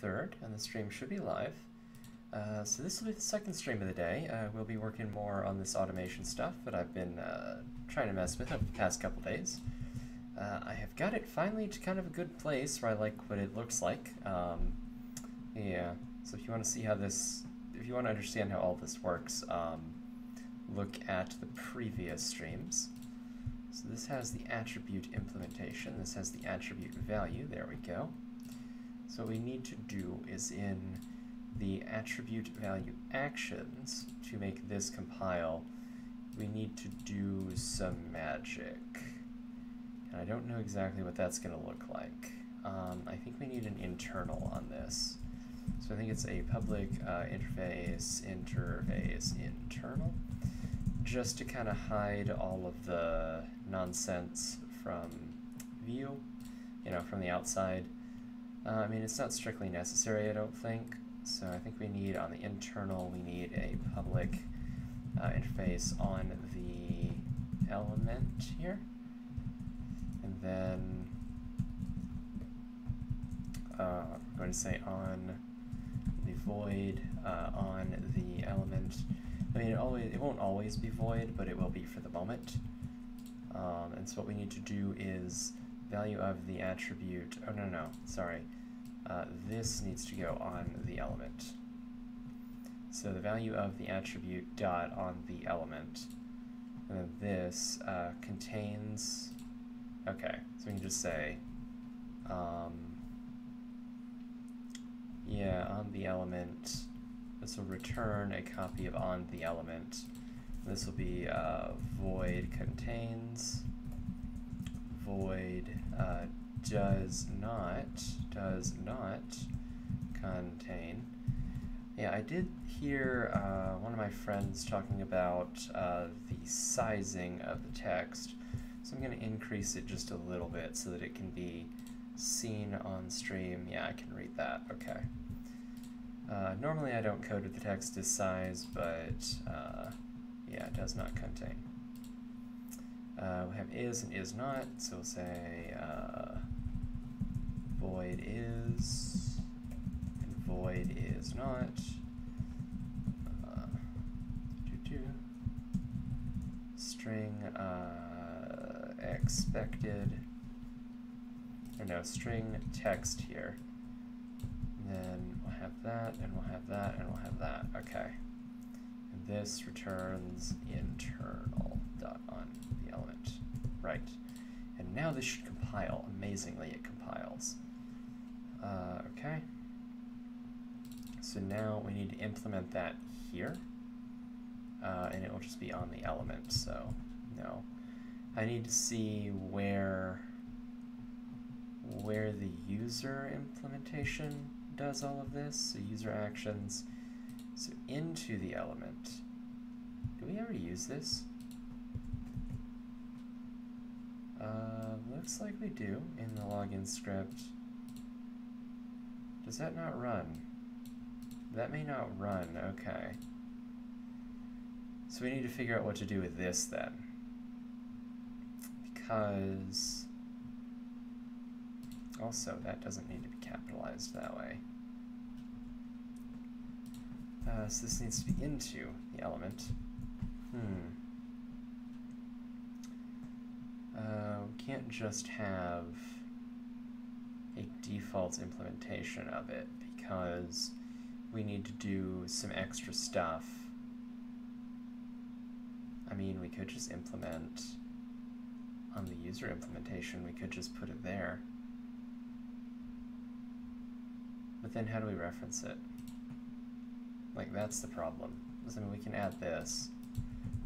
3rd, and the stream should be live. So this will be the second stream of the day. We'll be working more on this automation stuff that I've been trying to mess with over the past couple days. I have got it finally to kind of a good place where I like what it looks like. Yeah, so if you want to see how this, if you want to understand how all this works, look at the previous streams. So this has the attribute implementation, this has the attribute value, there we go. So what we need to do is in the attribute value actions, to make this compile, we need to do some magic. And I don't know exactly what that's going to look like. I think we need an internal on this. So I think it's a public interface internal, just to kind of hide all of the nonsense from view, you know, from the outside. I mean, it's not strictly necessary, I don't think. So I think we need, on the internal, we need a public interface on the element here. And then I'm going to say on the void on the element. I mean, it won't always be void, but it will be for the moment. And so what we need to do is value of the attribute, oh no, sorry. This needs to go on the element. So the value of the attribute dot on the element. And then this contains, okay, so we can just say, yeah, on the element, this will return a copy of on the element. This will be void contains, void does not contain. Yeah, I did hear one of my friends talking about the sizing of the text, so I'm going to increase it just a little bit so that it can be seen on stream. Yeah, I can read that, okay. Normally I don't code with the text is size, but yeah, it does not contain. We have is and is not, so we'll say void is and void is not. String expected, or no, string text here. And then we'll have that, and we'll have that, and we'll have that. Okay. And this returns internal dot on the element. Right. And now this should compile. Amazingly, it compiles. Okay. So now we need to implement that here. And it will just be on the element, so no. I need to see where the user implementation does all of this. So user actions, so into the element. Do we ever use this? Looks like we do in the login script. Does that not run? That may not run, okay. So we need to figure out what to do with this then. Because also that doesn't need to be capitalized that way. So this needs to be into the element. We can't just have a default implementation of it because we need to do some extra stuff. I mean, we could just implement on the user implementation, we could just put it there. But then how do we reference it? Like, that's the problem. I mean, we can add this.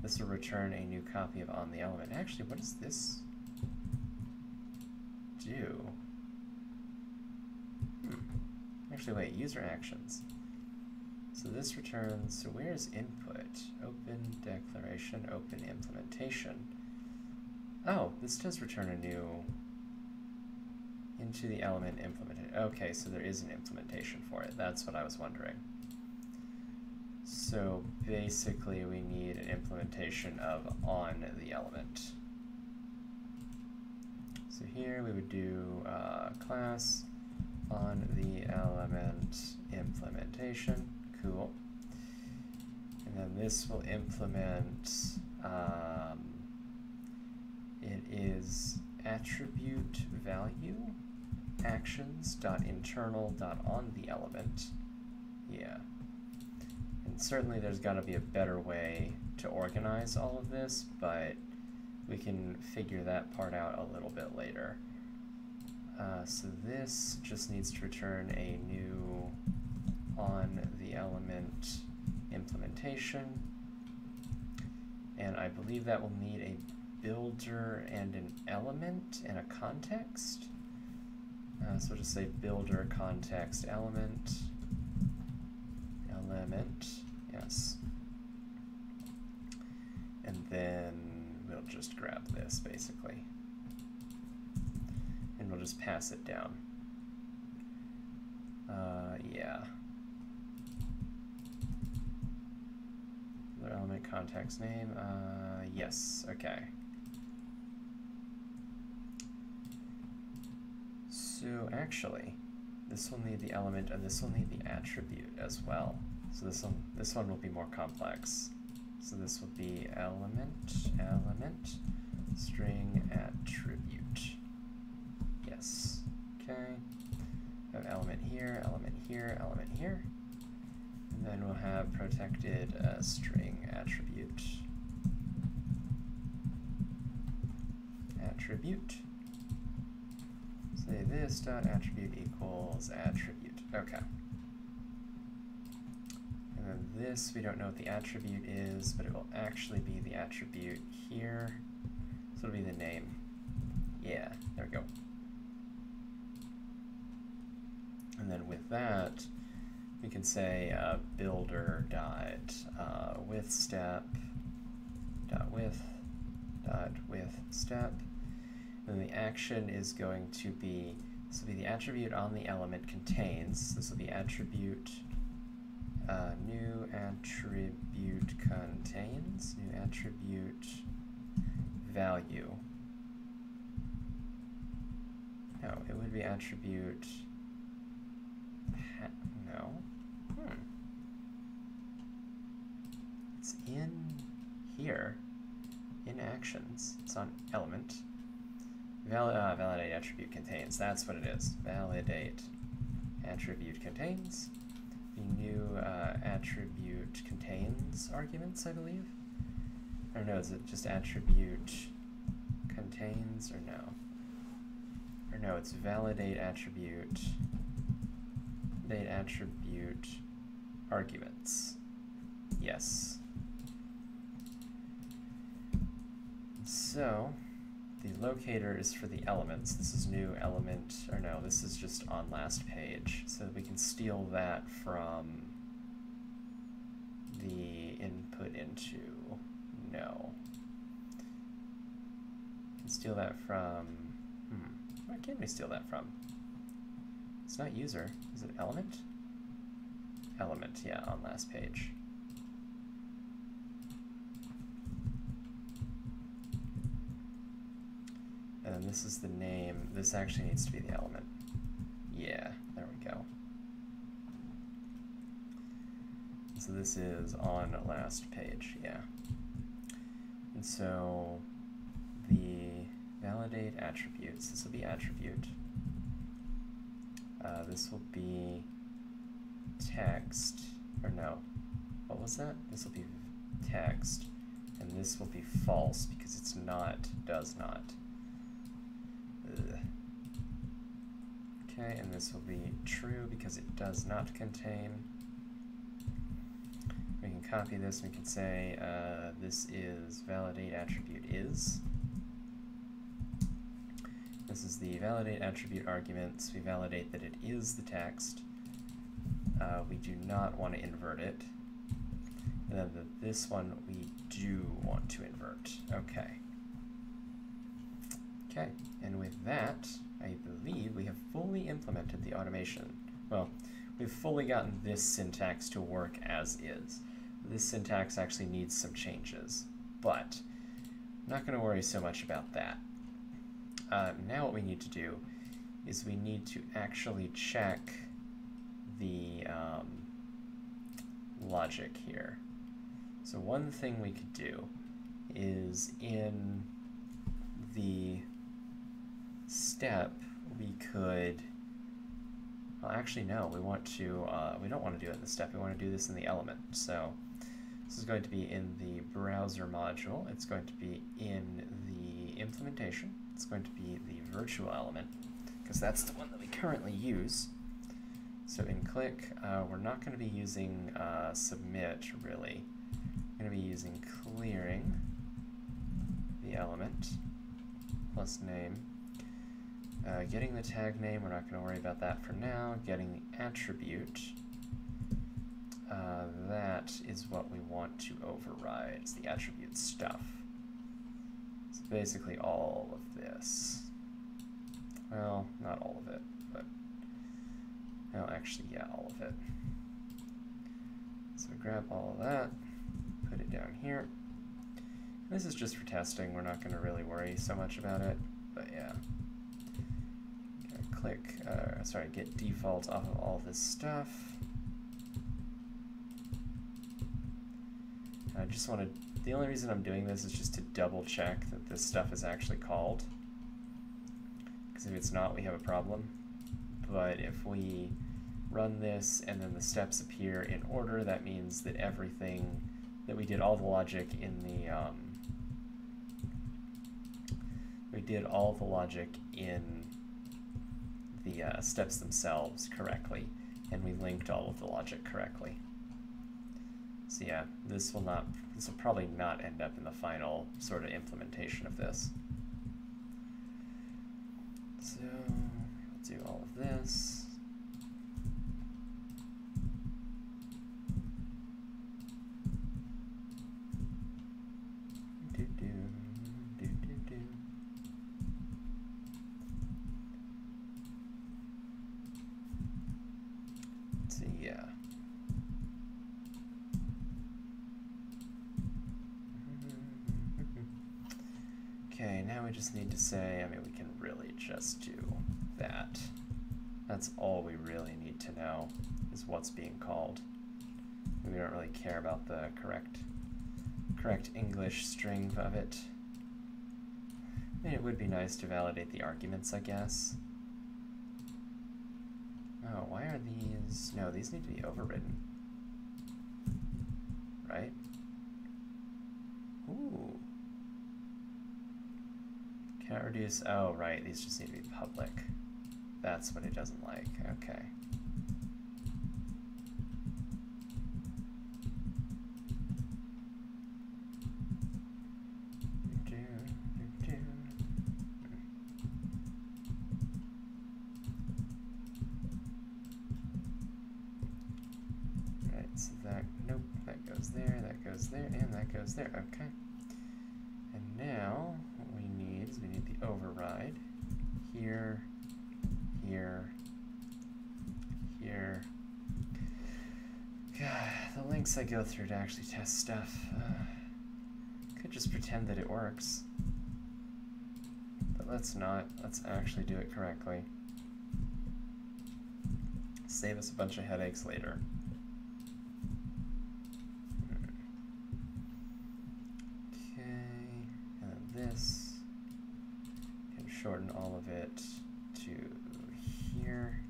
This will return a new copy of on the element. Actually, what does this do? Actually, wait, user actions. So this returns, so where's input? Open declaration, open implementation. Oh, this does return a new into the element implemented. Okay, so there is an implementation for it. That's what I was wondering. So basically we need an implementation of on the element. So here we would do class on the element implementation. Cool. And then this will implement, it is attribute value actions.internal.on the element. Yeah. And certainly there's got to be a better way to organize all of this, but we can figure that part out a little bit later. So this just needs to return a new on the element implementation. And I believe that will need a builder and an element and a context. So we'll just say builder context element, yes. And then we'll just grab this basically. And we'll just pass it down. Yeah. The element context name, yes, okay. So actually, this will need the element and this will need the attribute as well. So this one will be more complex. So this will be element, string attribute. Yes, okay. We have element here, element here, element here. And then we'll have protected string attribute. Say this dot attribute equals attribute. Okay. And then this, we don't know what the attribute is, but it will actually be the attribute here. So it'll be the name. Yeah, there we go. And then with that, we can say builder dot with step dot with step. And then the action is going to be, this will be the attribute on the element contains. This will be attribute new attribute contains, new attribute value. No, it would be attribute, no. It's in here, in actions, it's on element. Validate attribute contains, that's what it is. Validate attribute contains. The new attribute contains arguments, I believe. I don't know, is it just attribute contains or no? Or no, it's validate attribute arguments. Yes. So the locator is for the elements. This is new element, or no, this is just on last page. So we can steal that from the input into no. We can steal that from, where can we steal that from? It's not user, is it element? Element, yeah, on last page. And then this is the name. This actually needs to be the element. Yeah, there we go. So this is on last page, yeah. And so the validate attributes, this will be attribute. This will be text, or no, what was that? This will be text, and this will be false because it's not, does not. Okay, and this will be true because it does not contain. We can copy this and we can say this is validate attribute is. This is the validate attribute arguments. We validate that it is the text. We do not want to invert it. And then this one we do want to invert. Okay. Okay, and with that, I believe we have fully implemented the automation. Well, we've fully gotten this syntax to work as is. This syntax actually needs some changes, but I'm not going to worry so much about that. Now what we need to do is we need to actually check the logic here. So one thing we could do is in the step we could, well actually no, we want to, we don't want to do it in the step, we want to do this in the element. So this is going to be in the browser module, it's going to be in the implementation, it's going to be the virtual element, because that's the one that we currently use. So in click, we're not going to be using submit really. We're going to be using clearing the element plus name. Getting the tag name, we're not going to worry about that for now. Getting the attribute, that is what we want to override. It's the attribute stuff. So basically all of this. Well, not all of it, but no, actually, yeah, all of it. So grab all of that, put it down here. This is just for testing. We're not going to really worry so much about it, but yeah. Click, sorry, get default off of all this stuff. I just want to, the only reason I'm doing this is just to double check that this stuff is actually called. Because if it's not, we have a problem. But if we run this and then the steps appear in order, that means that everything, that we did all the logic in the, steps themselves correctly, and we linked all of the logic correctly. So yeah, this will probably not end up in the final sort of implementation of this. So we'll do all of this. So yeah. Okay, now we just need to say, I mean, we can really just do that. That's all we really need to know, is what's being called. We don't really care about the correct English string of it. I mean, it would be nice to validate the arguments, I guess. Oh, why are these? No, these need to be overridden. Right? Ooh. Cannot reduce, oh right, these just need to be public. That's what it doesn't like, okay. Right, so that, nope, that goes there, and that goes there, okay. And now, what we need is we need the override here, here, here. God, the links I go through to actually test stuff. Could just pretend that it works. But let's not. Let's actually do it correctly. Save us a bunch of headaches later. This, can shorten all of it to here.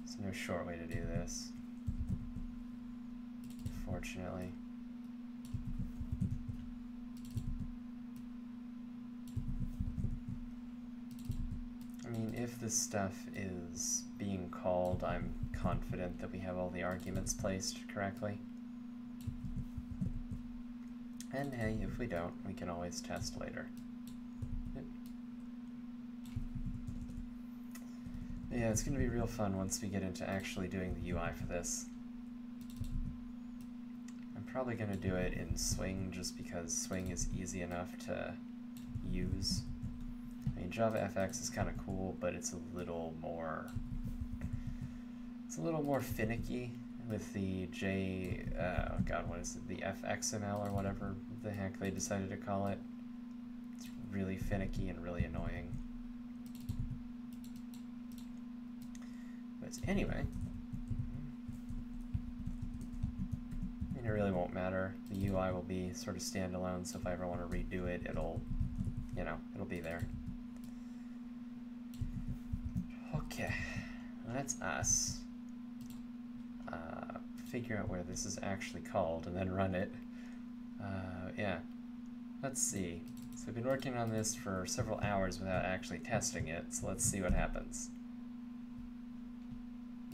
There's no short way to do this, fortunately. I mean, if this stuff is being called, I'm confident that we have all the arguments placed correctly. And hey, if we don't, we can always test later. Yep. Yeah, it's going to be real fun once we get into actually doing the UI for this. I'm probably going to do it in Swing just because Swing is easy enough to use. I mean, JavaFX is kind of cool, but it's a little more finicky with the what is it, the FXML or whatever the heck they decided to call it. It's really finicky and really annoying. But anyway, I mean, it really won't matter. The UI will be sort of standalone, so if I ever want to redo it, it'll, you know, it'll be there. Okay, well, that's us. Figure out where this is actually called and then run it. Yeah, let's see. So I've been working on this for several hours without actually testing it, so let's see what happens.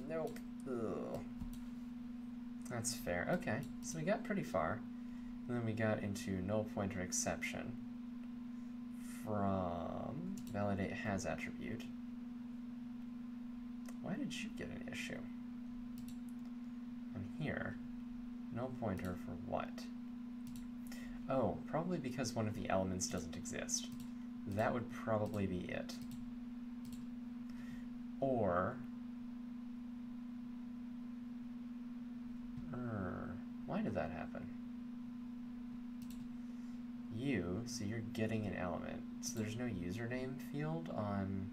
Nope. Ugh. That's fair. Okay, so we got pretty far. And then we got into null pointer exception from validate has attribute. Why did you get an issue? And here, null pointer for what? Oh, probably because one of the elements doesn't exist. That would probably be it. Or, why did that happen? So you're getting an element. So there's no username field on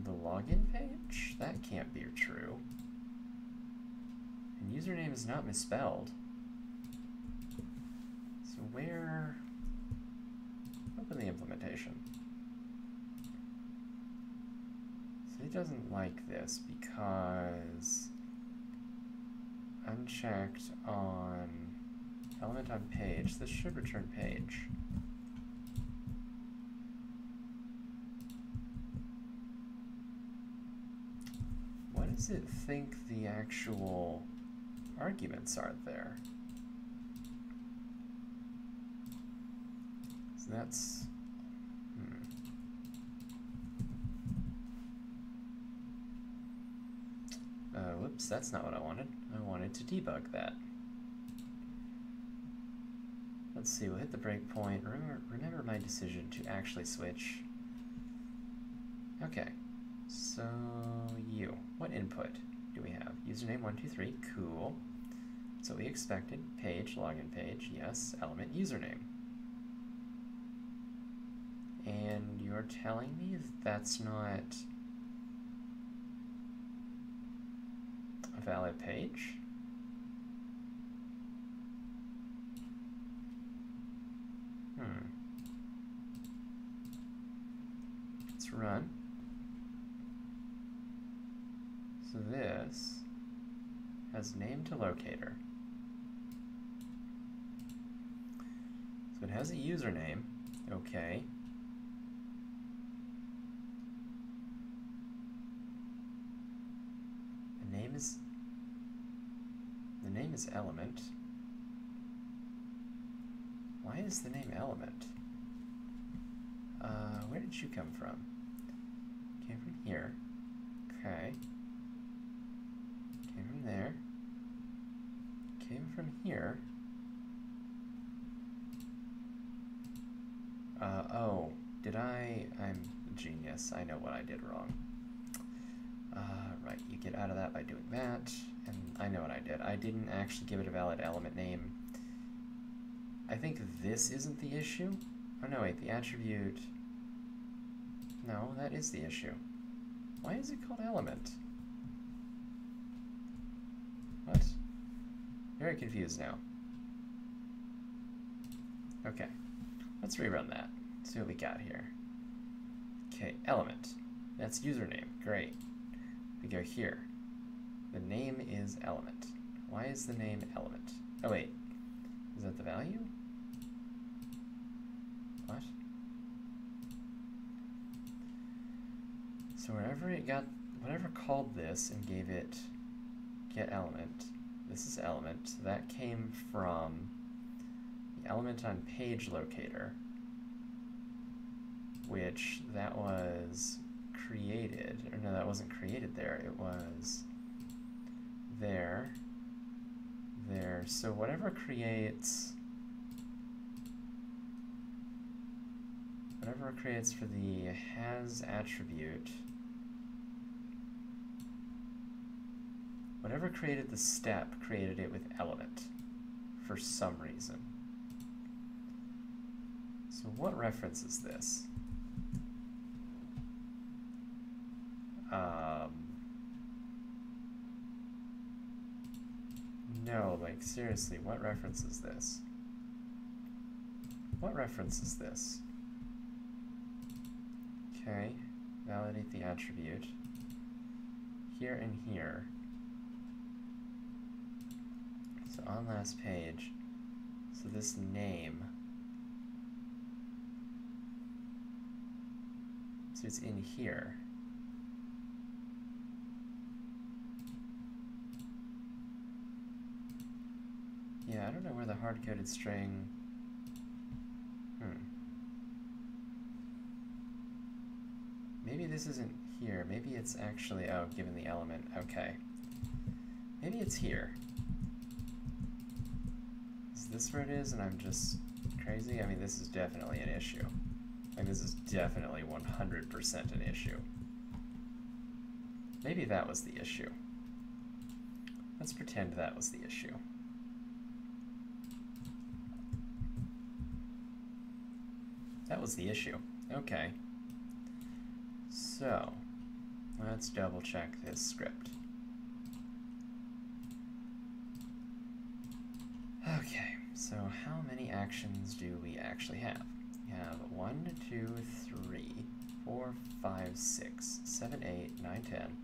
the login page? That can't be true. And username is not misspelled. So where... Open the implementation. So it doesn't like this because unchecked on element on page. This should return page. What does it think the actual arguments are there? So that's... whoops, that's not what I wanted. I wanted to debug that. Let's see, we'll hit the breakpoint. Remember my decision to actually switch. Okay, so what input do we have? Username 123, cool. So we expected, page, login page, yes, element, username. And you're telling me that's not a valid page? Let's run. So this has name to locator. So it has a username, okay. The name is element. Why is the name element? Where did you come from? Came from here. Okay. Came from there. Came from here. Oh, I'm a genius. I know what I did wrong. Right, you get out of that by doing that, and I know what I did. I didn't actually give it a valid element name. I think this isn't the issue. Oh no, wait, the attribute... No, that is the issue. Why is it called element? What? Very confused now. Okay, let's rerun that. See what we got here. Okay, element. That's username. Great. We go here. The name is element. Why is the name element? Oh wait, is that the value? What? So whatever called this and gave it get element, this is element, so that came from the element on page locator, which that was created, or no, that wasn't created there, it was there, so whatever creates for the has attribute, whatever created the step created it with element for some reason. So what reference is this? No, like, seriously, what reference is this? What reference is this? Okay, validate the attribute. Here and here. So on last page, so this name, so it's in here. Yeah, I don't know where the hard-coded string, Maybe this isn't here, maybe it's actually, oh, given the element, okay. Maybe it's here. Is this where it is and I'm just crazy? I mean, this is definitely an issue. Like, this is definitely 100% an issue. Maybe that was the issue. Let's pretend that was the issue. That was the issue. Okay. So, let's double check this script. Okay, so how many actions do we actually have? We have 1, 2, 3, 4, 5, 6, 7, 8, 9, 10,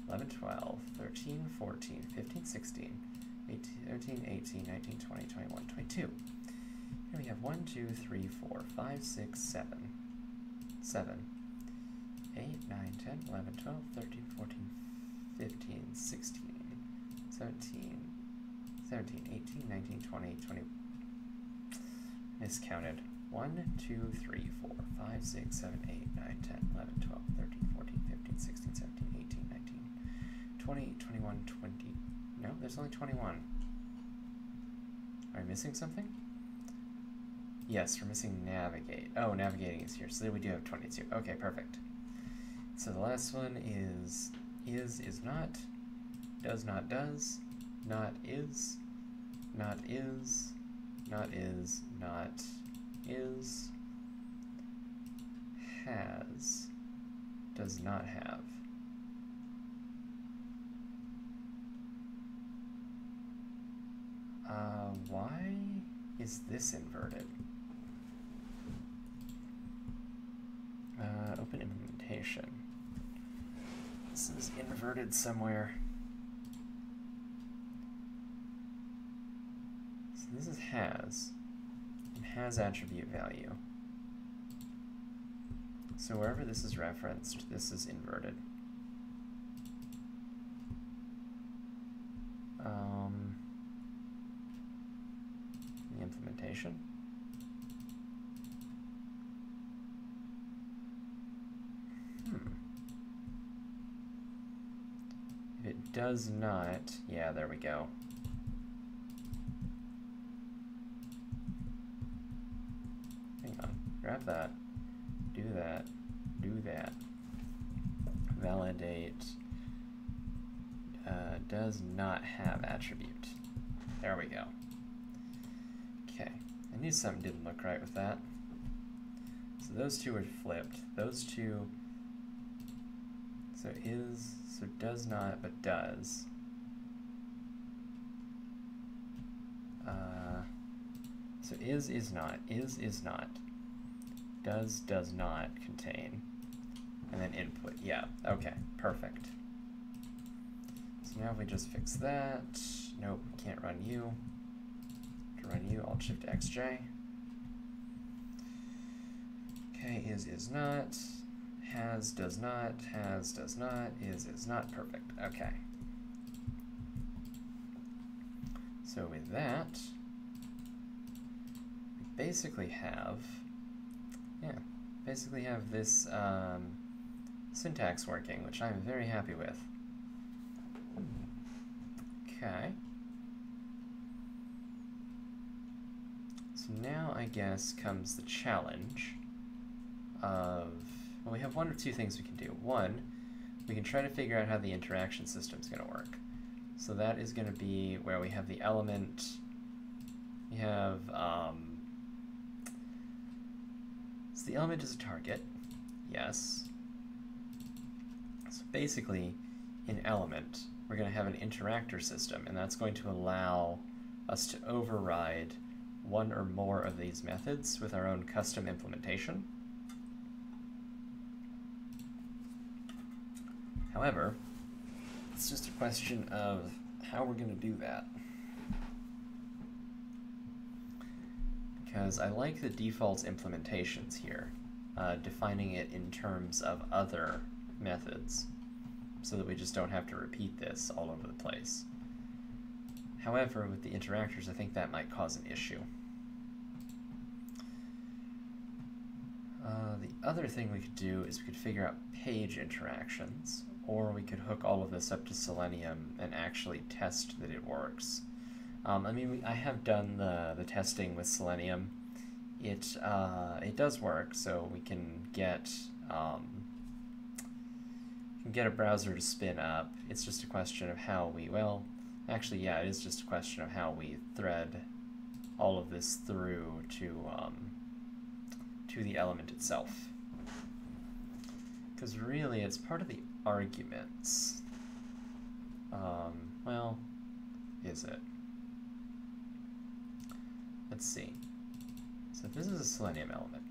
11, 12, 13, 14, 15, 16, 18, 13, 18, 19, 20, 21, 22. Here we have 1, 2, 3, 4, 5, 6, 7, 8, 9, 10, 11, 12, 13, 14, 15, 16, 17, 18, 19, 20, 20. Miscounted. 1, 2, 3, 4, 5, 6, 7, 8, 9, 10, 11, 12, 13, 14, 15, 16, 17, 18, 19, 20, 21, 20. No, there's only 21. Are we missing something? Yes, we're missing navigate. Oh, navigating is here. So then we do have 22. Okay, perfect. So the last one is not, does not does, not is, not is, not is, not is, has, does not have. Why is this inverted? Open implementation. This is inverted somewhere. So this is has, and has attribute value. So wherever this is referenced, this is inverted. The implementation. If it does not, yeah, there we go. Hang on, grab that, do that, do that. Validate does not have attribute. There we go. Okay, I knew something didn't look right with that. So those two are flipped. Those two, so is, so does not, but does. So is not. Does not contain. And then input, yeah, okay, perfect. So now if we just fix that, nope, can't run you. To run you, Alt Shift XJ. Okay, is not, has does not, is not, perfect, okay. So with that, we basically have, this syntax working, which I'm very happy with. Okay. So now I guess comes the challenge of, well, we have one of two things we can do. One, we can try to figure out how the interaction system is going to work. So that is going to be where we have the element, we have, so the element is a target, yes. So basically, in Element, we're going to have an interactor system, and that's going to allow us to override one or more of these methods with our own custom implementation. However, it's just a question of how we're going to do that. Because I like the default implementations here, defining it in terms of other methods, so that we just don't have to repeat this all over the place. However, with the interactors, I think that might cause an issue. The other thing we could do is we could figure out page interactions, or we could hook all of this up to Selenium and actually test that it works. I mean, I have done the testing with Selenium. It does work, so we can get a browser to spin up. It's just a question of how we, well, actually, yeah, it is just a question of how we thread all of this through to the element itself. Because really, it's part of the arguments. Well, is it? Let's see. So this is a Selenium element.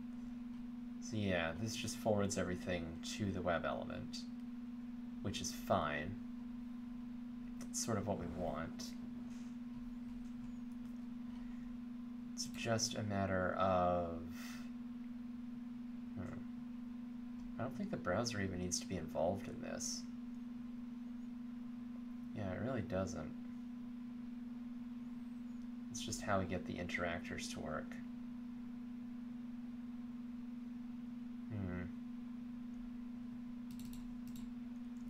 So yeah, this just forwards everything to the web element, which is fine. It's sort of what we want. It's just a matter of... I don't think the browser even needs to be involved in this. Yeah, it really doesn't. It's just how we get the interactors to work.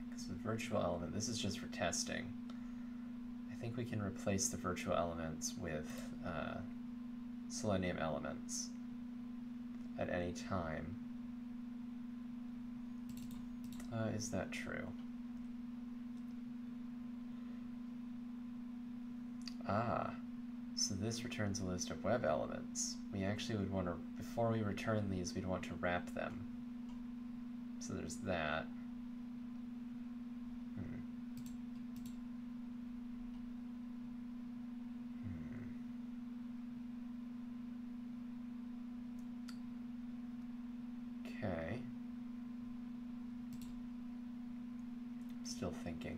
Because the virtual element, this is just for testing. I think we can replace the virtual elements with Selenium elements at any time. Is that true? Ah, so this returns a list of web elements. We actually would want to, before we return these, we'd want to wrap them. So there's that. Okay. Still thinking.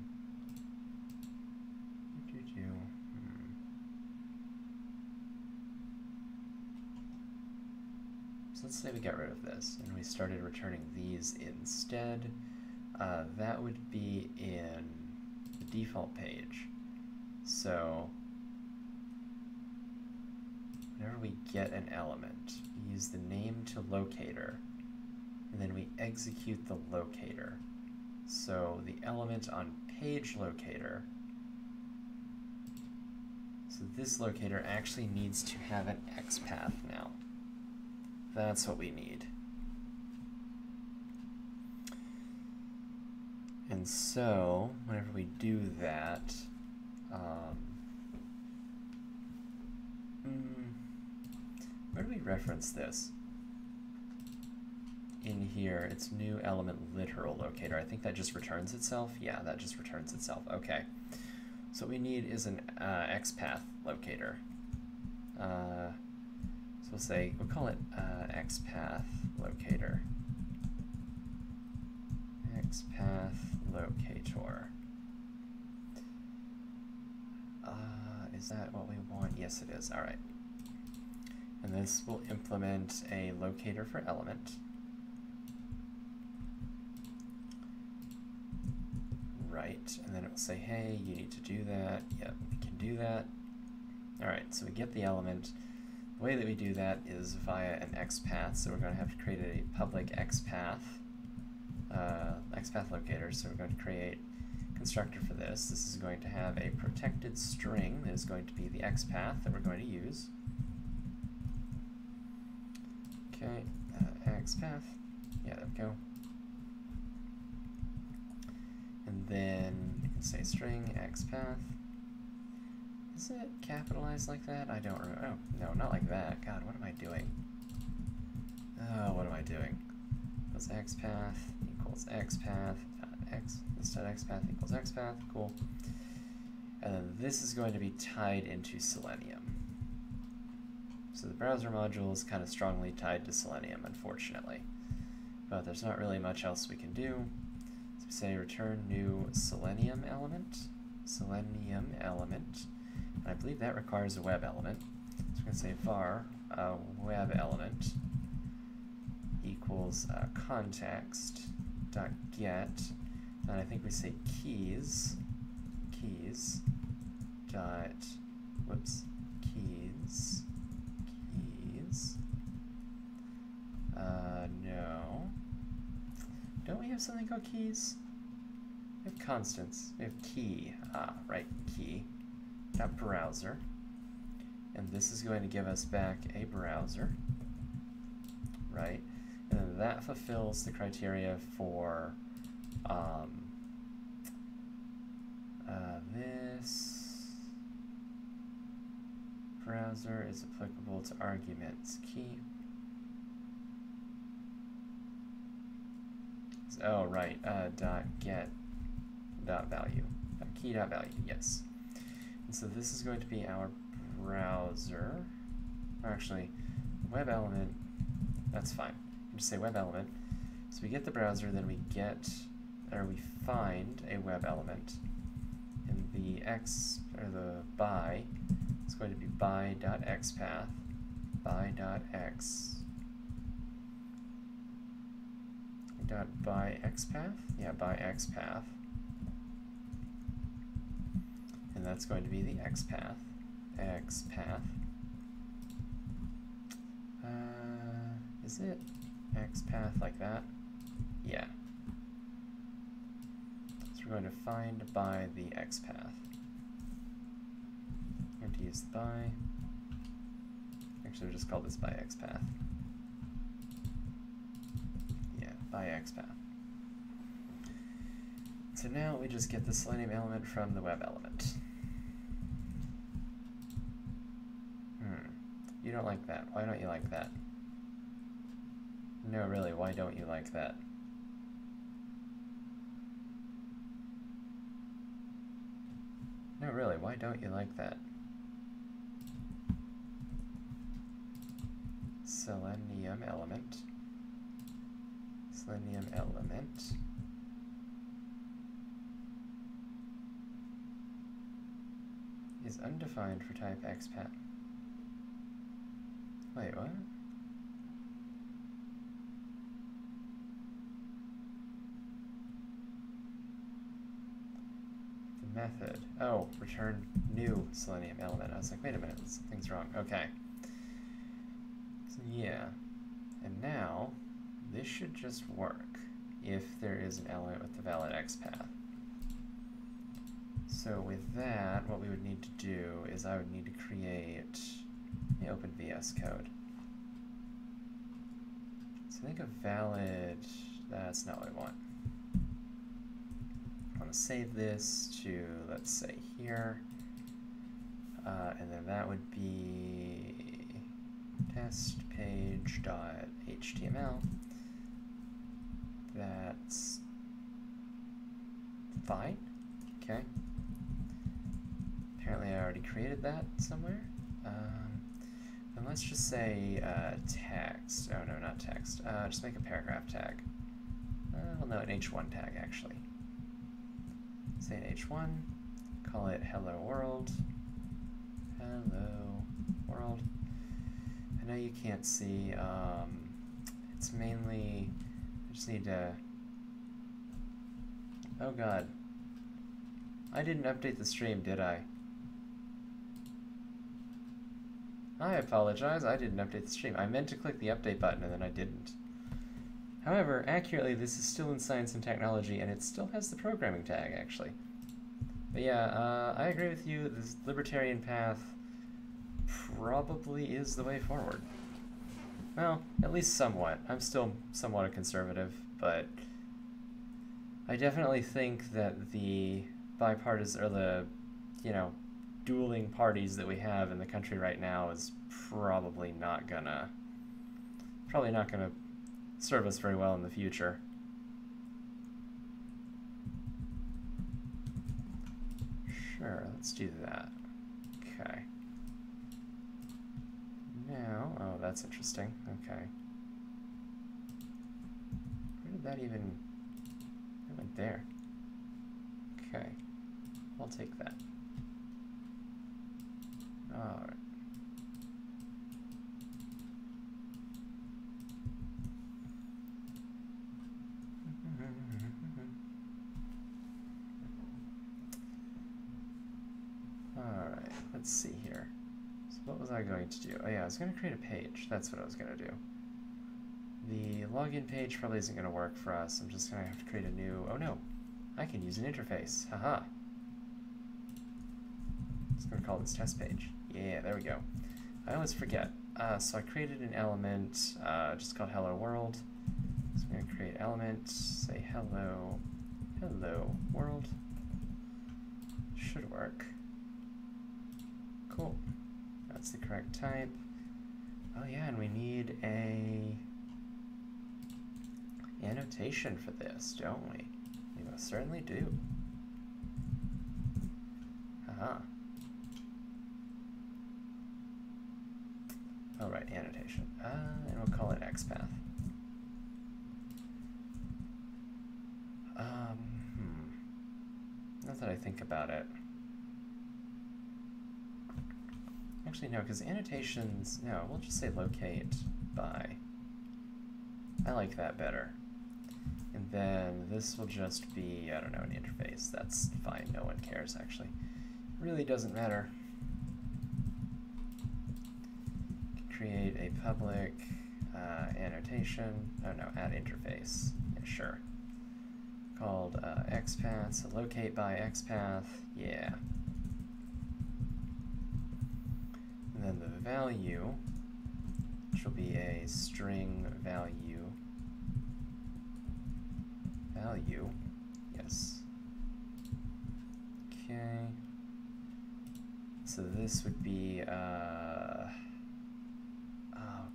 So let's say we got rid of this and we started returning these instead. That would be in the default page. So whenever we get an element, we use the name to locator, and then we execute the locator. So the element on page locator, so this locator actually needs to have an XPath now. That's what we need. And so whenever we do that, where do we reference this? In here, it's new element literal locator. I think that just returns itself. Yeah, that just returns itself. Okay. So what we need is an XPath locator. So we'll call it XPath locator. XPath locator. Is that what we want? Yes, it is. All right. And this will implement a locator for element. Right, and then it will say, hey, you need to do that. Yep, we can do that. All right, so we get the element. The way that we do that is via an XPath, so we're going to have to create a public XPath, XPath locator. So we're going to create a constructor for this. This is going to have a protected string that is going to be the XPath that we're going to use. Okay, XPath. Yeah, there we go. And then you can say string XPath. Is it capitalized like that? I don't remember. Oh, no, not like that. God, what am I doing? Oh, what am I doing? Equals XPath equals XPath this.xpath equals xpath, cool. And then this is going to be tied into Selenium. So the browser module is kind of strongly tied to Selenium, unfortunately. But there's not really much else we can do. So we say return new Selenium element. Selenium element. And I believe that requires a web element. So we're going to say var web element equals context dot get. And I think we say keys dot keys. No. Don't we have something called keys? We have constants. We have key. Right, key. Dot browser. And this is going to give us back a browser. Right? And then that fulfills the criteria for this browser is applicable to arguments key. Oh, right, dot get dot value, key dot value, yes. And so this is going to be our browser, or actually, web element, that's fine. You just say web element. So we get the browser, then we get, or we find a web element. And the by, it's going to be by.xpath, by.x. By xpath? Yeah, by xpath. And that's going to be the xpath. xpath. Is it xpath like that? Yeah. So we're going to find by the xpath. I'm going to use the by. Actually, we'll just call this by xpath. By xpath. So now we just get the Selenium element from the web element. You don't like that. Why don't you like that? No, really, why don't you like that? No, really, why don't you like that? Selenium element. Selenium element is undefined for type XPath. Wait, what? The method. Oh, return new Selenium element. I was like, wait a minute, something's wrong. Okay. So, yeah. And now, this should just work if there is an element with the valid XPath. So with that, what we would need to do is I would need to create the OpenVS code. So I think a valid, that's not what I want. I want to save this to, let's say, here. And then that would be test page.html. That's fine. Okay. Apparently I already created that somewhere. And let's just say text. Oh no, not text. Just make a paragraph tag. Well, no, an h1 tag actually. Say an h1. Call it hello world. Hello world. I know you can't see. It's mainly. I just need to. Oh god. I didn't update the stream, did I? I apologize, I didn't update the stream. I meant to click the update button and then I didn't. However, accurately, this is still in Science and Technology and it still has the programming tag, actually. But yeah, I agree with you, this libertarian path probably is the way forward. Well, at least somewhat. I'm still somewhat a conservative, but I definitely think that the bipartisan, or the, you know, dueling parties that we have in the country right now is probably not gonna serve us very well in the future. Sure, let's do that. Okay. Now, oh, that's interesting. Okay. Where did that even... It went there. Okay. I'll take that. Alright. Alright, let's see here. So what was I going to do? Oh yeah, I was going to create a page. That's what I was going to do. The login page probably isn't going to work for us. I'm just going to have to create a new... Oh no! I can use an interface. Haha! Just going to call this test page. Yeah, there we go. I always forget. So I created an element just called hello world. So I'm going to create element, say hello world. Should work. Cool. That's the correct type. Oh yeah, and we need a annotation for this, don't we? We most certainly do. Haha. Oh right, annotation. And we'll call it XPath. Not that I think about it. Actually, no, because annotations, no, we'll just say locate by. I like that better. And then this will just be, I don't know, an interface. That's fine, no one cares, actually. It really doesn't matter. Create a public annotation, oh no, add interface, yeah, sure. Called XPath, so locate by XPath, yeah. And then the value, which will be a string value, yes. Okay. So this would be, oh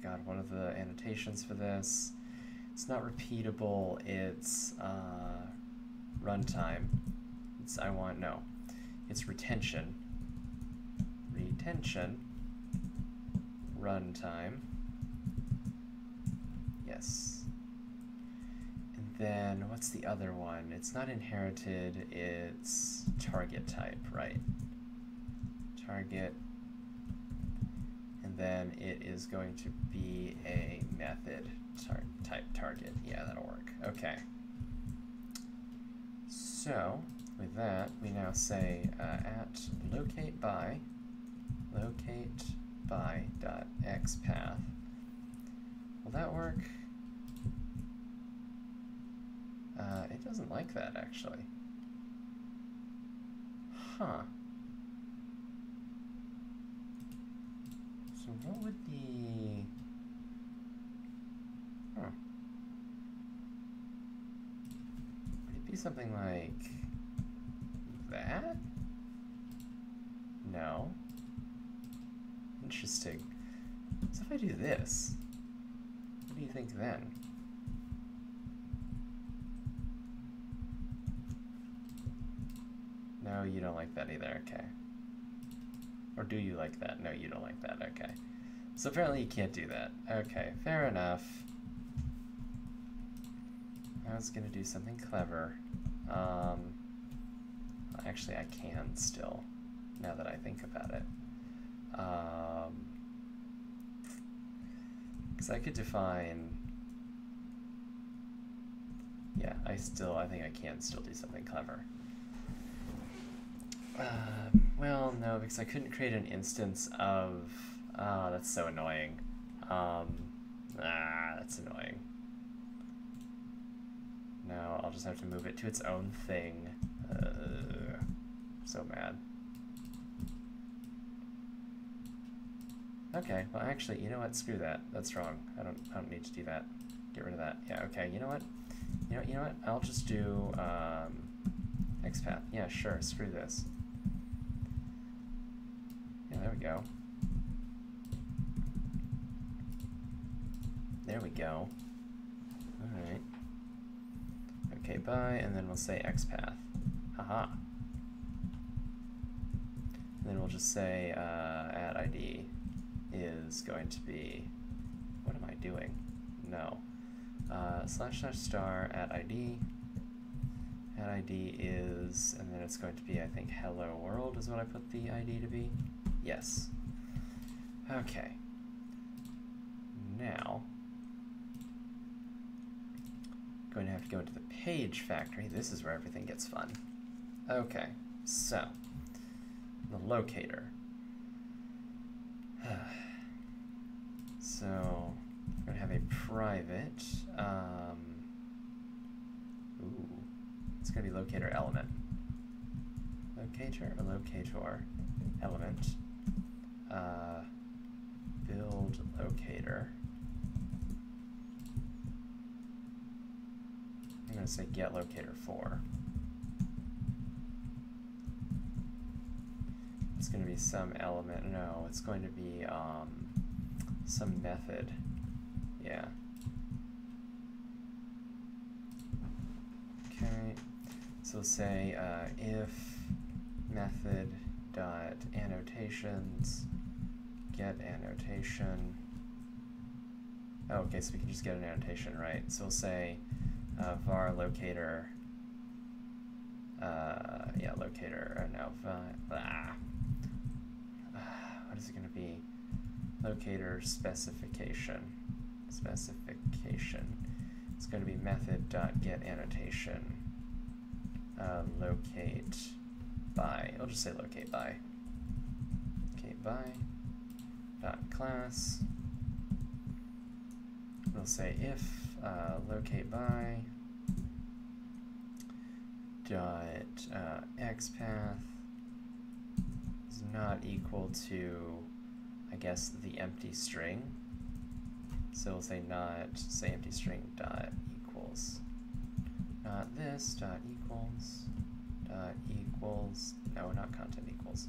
god, what are the annotations for this? It's not repeatable, it's runtime. It's retention. Runtime. Yes. And then, what's the other one? It's not inherited, it's target type, right? Target. And then it is going to be a method type target. Yeah, that'll work. Okay. So, with that, we now say at locate by dot XPath. Will that work? It doesn't like that, actually. Huh. So what would the... Huh. Would it be something like that? No. Interesting. So if I do this, what do you think then? No, you don't like that either, okay. Or do you like that? No, you don't like that, okay. So apparently you can't do that. Okay, fair enough. I was gonna do something clever. Actually, I can still, now that I think about it. Because I could define, yeah, I think I can still do something clever. Well, no, because I couldn't create an instance of, that's so annoying. That's annoying. No, I'll just have to move it to its own thing. So mad. Okay, well actually, you know what? Screw that. That's wrong. I don't need to do that. Get rid of that. Yeah, okay, you know what? You know what? I'll just do XPath. Yeah, sure, screw this. Yeah, there we go. There we go. Alright. Okay, bye, and then we'll say XPath. Haha. And then we'll just say add ID is going to be, what am I doing? No. // add ID. Add ID is, and then it's going to be, I think, hello world is what I put the ID to be. Yes. Okay. Now, going to have to go into the page factory. This is where everything gets fun. Okay, so the locator. So we're going to have a private, it's going to be locator element. Locator or locator element. Build locator. I'm going to say get locator 4. It's going to be some element. No, it's going to be some method. Yeah. Okay. So we'll say if method dot annotations get annotation. Oh, okay, so we can just get an annotation, right? So we'll say var locator. Yeah, locator. No, what is it going to be? Locator specification. Specification. It's going to be method dot get annotation. Locate by. I'll just say locate by. Locate by. Dot class. We'll say if locate by dot XPath is not equal to, I guess, the empty string. So we'll say not say empty string dot equals not this dot equals no, not content equals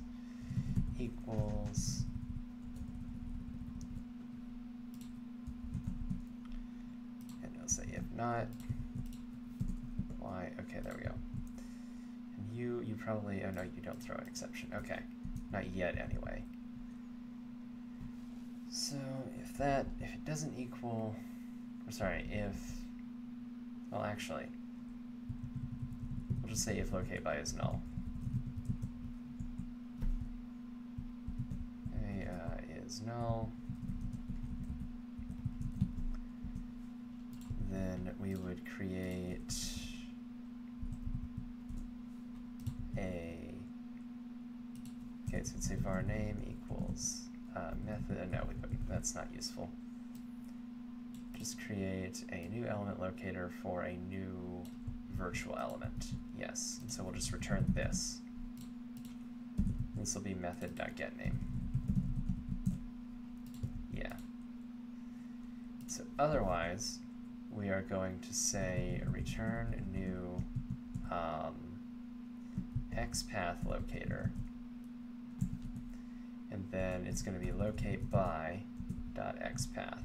and we'll say if not why. Okay, there we go. And you probably, oh no, you don't throw an exception. Okay, not yet anyway. So if it doesn't equal, I'm sorry, well actually, we'll just say if locate by is null. Is null. Then we would create okay, so let's say var name equals method. No, we wouldn't. That's not useful. Just create a new element locator for a new virtual element. Yes, and so we'll just return this. This will be method.getName. Yeah. So otherwise, we are going to say return new XPath locator. And then it's going to be locate by dot XPath.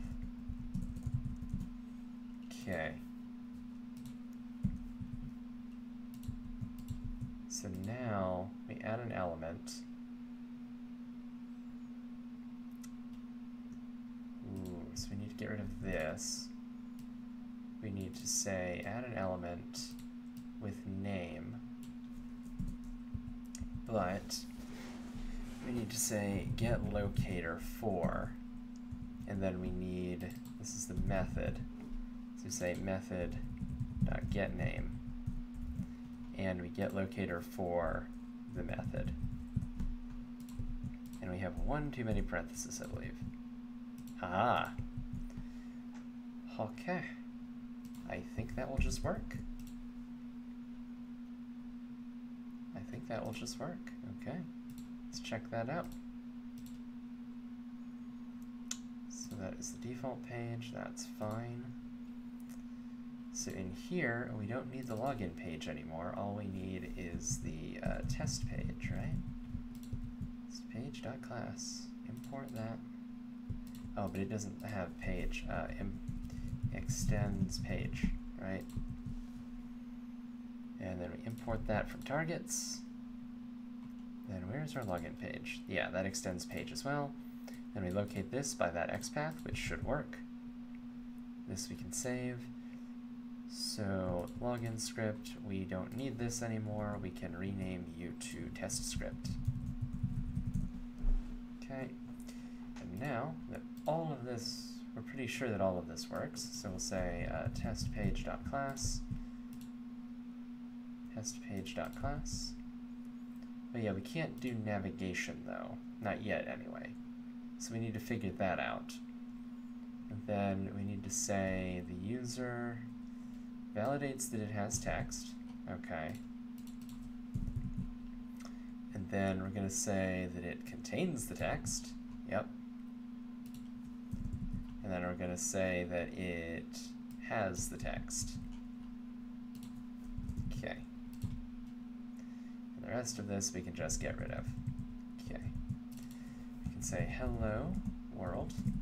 Okay. So now we add an element. Ooh, so we need to get rid of this. We need to say add an element with name, but we need to say get locator 4, and then we need, this is the method, so we say method.getName, and we get locator for the method. And we have one too many parentheses, I believe. Ah. Okay. I think that will just work. I think that will just work. Okay. Let's check that out. So that is the default page. That's fine. So in here, we don't need the login page anymore. All we need is the test page, right? Test page.class. Import that. Oh, but it doesn't have page. Extends page, right? And then we import that from targets. Then where's our login page? Yeah, that extends page as well. Then we locate this by that XPath, which should work. This we can save. So login script, we don't need this anymore. We can rename you to test script. Okay, and now that all of this, we're pretty sure that all of this works. So we'll say test page.class, test page.class. But yeah, we can't do navigation though, not yet anyway. So we need to figure that out. And then we need to say the user validates that it has text. Okay. And then we're going to say that it contains the text. Yep. And then we're going to say that it has the text. Okay. And the rest of this we can just get rid of. Okay. We can say hello world. We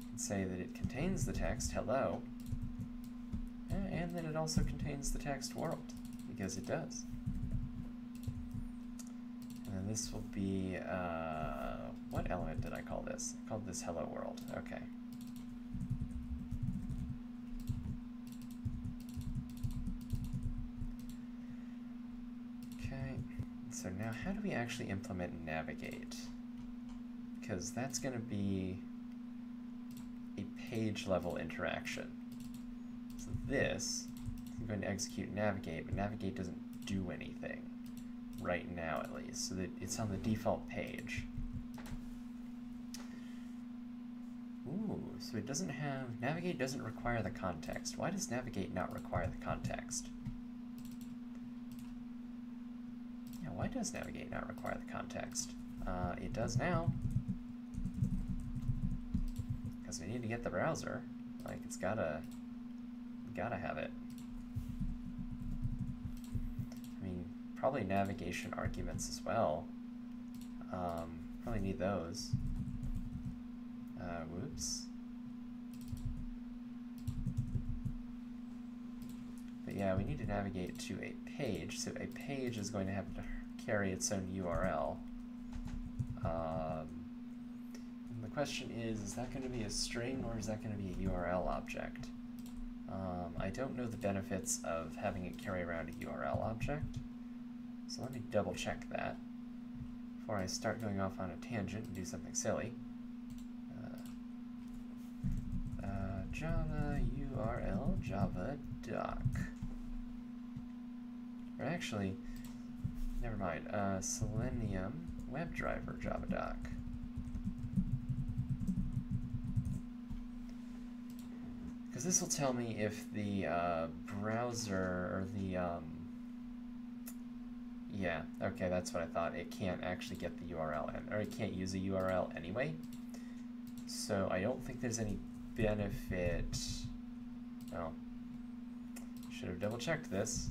can say that it contains the text hello. And that it also contains the text world, because it does. And then this will be, what element did I call this? I called this hello world, okay. Okay, so now how do we actually implement navigate? Because that's going to be a page level interaction. So this is going to execute navigate, but navigate doesn't do anything right now at least, so that it's on the default page. Ooh, so it doesn't have, navigate doesn't require the context. Why does navigate not require the context? Yeah, why does navigate not require the context? It does now. Because we need to get the browser. Like, it's gotta have it. I mean, probably navigation arguments as well. Probably need those. Whoops. But yeah, we need to navigate to a page, so a page is going to have to carry its own URL. And the question is that going to be a string or is that going to be a URL object? I don't know the benefits of having it carry around a URL object, so let me double check that before I start going off on a tangent and do something silly. Java URL Java doc. Or actually, never mind. Selenium WebDriver Java doc. Because this will tell me if the browser or the yeah, okay, that's what I thought. It can't actually get the URL in, or it can't use a URL anyway. So I don't think there's any benefit. Oh, should have double checked this.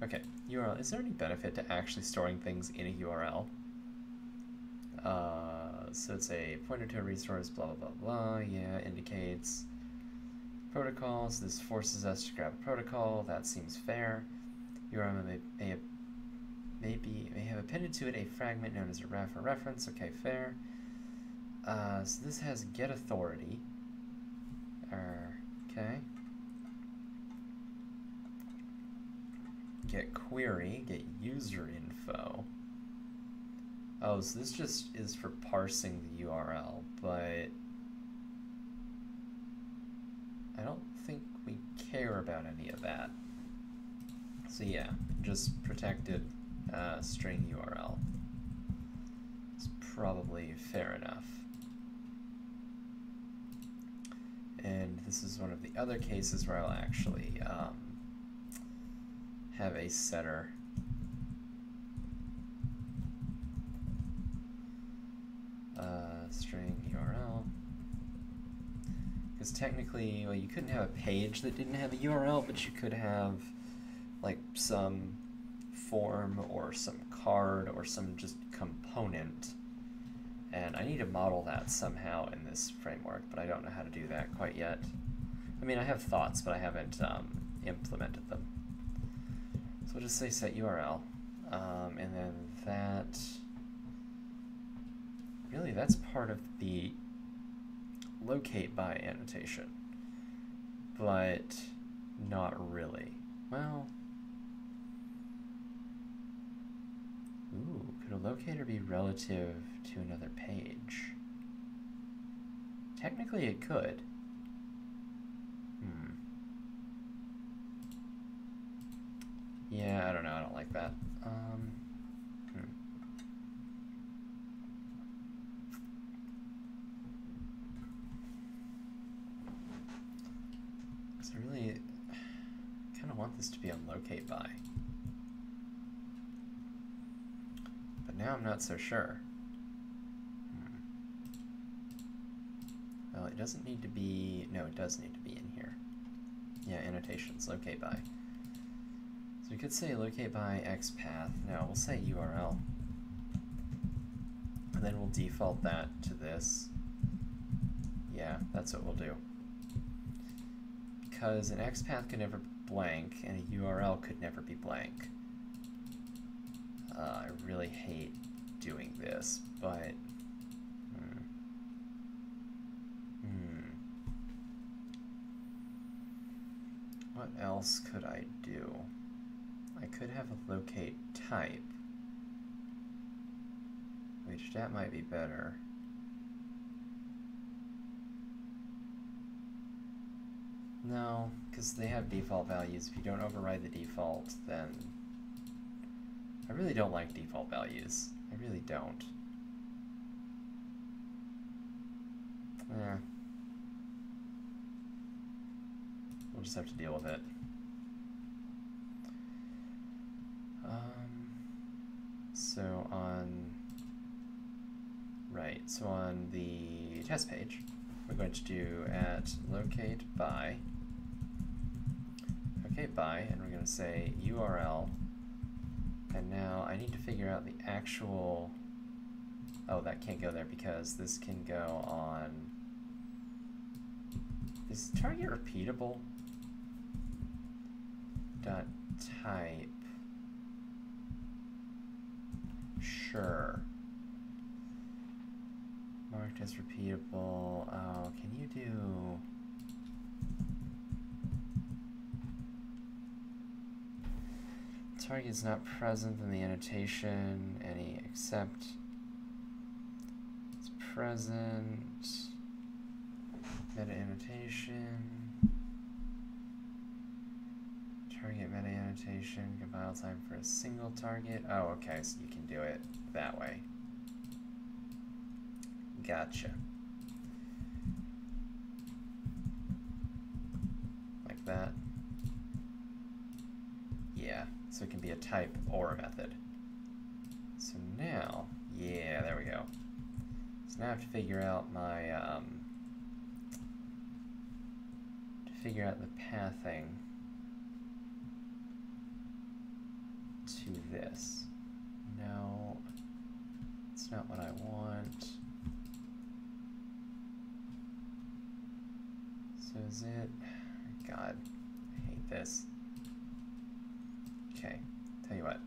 Okay, URL. Is there any benefit to actually storing things in a URL? So it's a pointer to a resource, blah, blah, blah, blah. Yeah, indicates protocols. This forces us to grab a protocol. That seems fair. URL may have appended to it a fragment known as a ref or reference. Okay, fair. So this has get authority. Okay. Get query, get user info. Oh, so this just is for parsing the URL, but I don't think we care about any of that. So yeah, just protected string URL. It's probably fair enough. And this is one of the other cases where I'll actually have a setter. String URL. Because technically, well, you couldn't have a page that didn't have a URL, but you could have like some form or some card or some just component. And I need to model that somehow in this framework, but I don't know how to do that quite yet. I mean, I have thoughts, but I haven't implemented them. So we'll just say set URL, and then that, really that's part of the locate by annotation, but not really. Well, ooh, could a locator be relative to another page? Technically it could. Yeah, I don't know, I don't like that. Because I really kind of want this to be on locate by. But now I'm not so sure. Well, it doesn't need to be, no, it does need to be in here. Yeah, annotations, locate by. So we could say locate by XPath. No, we'll say URL. And then we'll default that to this. Yeah, that's what we'll do. Because an XPath could never be blank, and a URL could never be blank. I really hate doing this, but... What else could I do? I could have a locate type, which that might be better. No, because they have default values. If you don't override the default, then... I really don't like default values. I really don't. We'll just have to deal with it. So on the test page, we're going to do at locate by, and we're going to say URL, and now I need to figure out the actual, oh, that can't go there because this can go on, is target repeatable? Dot type, sure. Marked as repeatable. Oh, can you do... Target is not present in the annotation. Any except it's present. Meta annotation. Target meta annotation. Compile time for a single target. Oh, okay, so you can do it that way. Gotcha. Like that. Yeah, so it can be a type or a method. So now, yeah, there we go. So now I have to figure out my, the pathing to this. No, it's not what I want. So is it, God, I hate this. Okay, tell you what,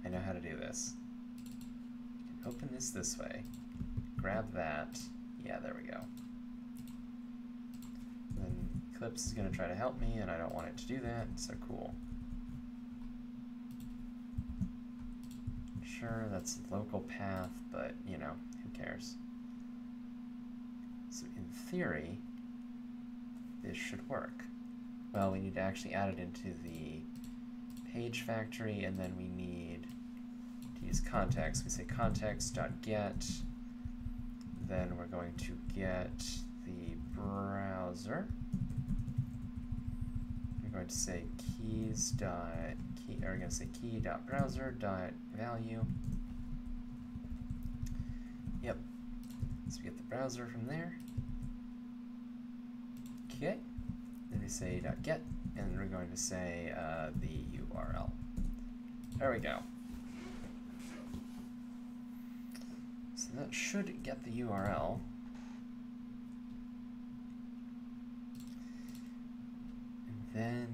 I know how to do this. You can open this way, grab that, yeah, there we go. And then Eclipse is going to try to help me, and I don't want it to do that, so cool. Sure, that's a local path, but, you know, who cares? So in theory, this should work. Well, we need to actually add it into the page factory, and then we need to use context. We say context.get, then we're going to get the browser. We're going to say we're going to say key.browser.value. Yep. So we get the browser from there. Okay. Then we say .get, and we're going to say the URL. There we go. So that should get the URL. And then,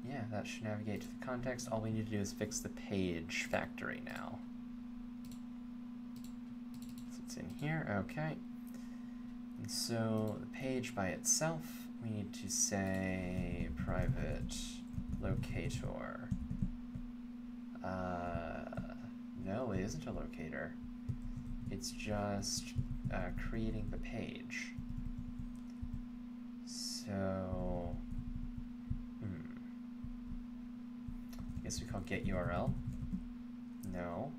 yeah, that should navigate to the context. All we need to do is fix the page factory now. So it's in here, okay. And so the page by itself, we need to say private locator. No, it isn't a locator. It's just creating the page. So, I guess we call get URL. No.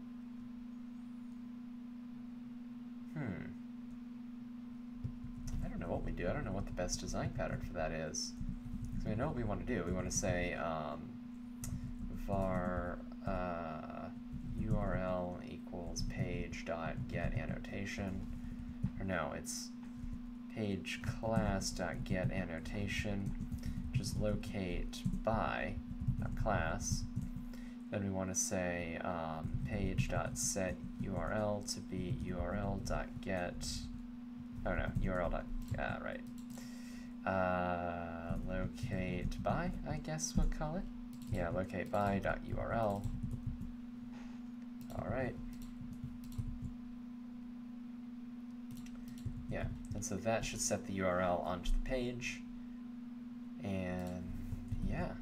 I don't know what we do. I don't know what the best design pattern for that is. So we know what we want to do. We want to say var URL equals page dot get annotation. Or no, it's page class dot get annotation. Just locate by class. Then we want to say page dot set URL to be URL dot get. Oh no, URL dot right. Locate by, I guess we'll call it. Yeah, locate by dot URL. All right. Yeah, and so that should set the URL onto the page. And yeah.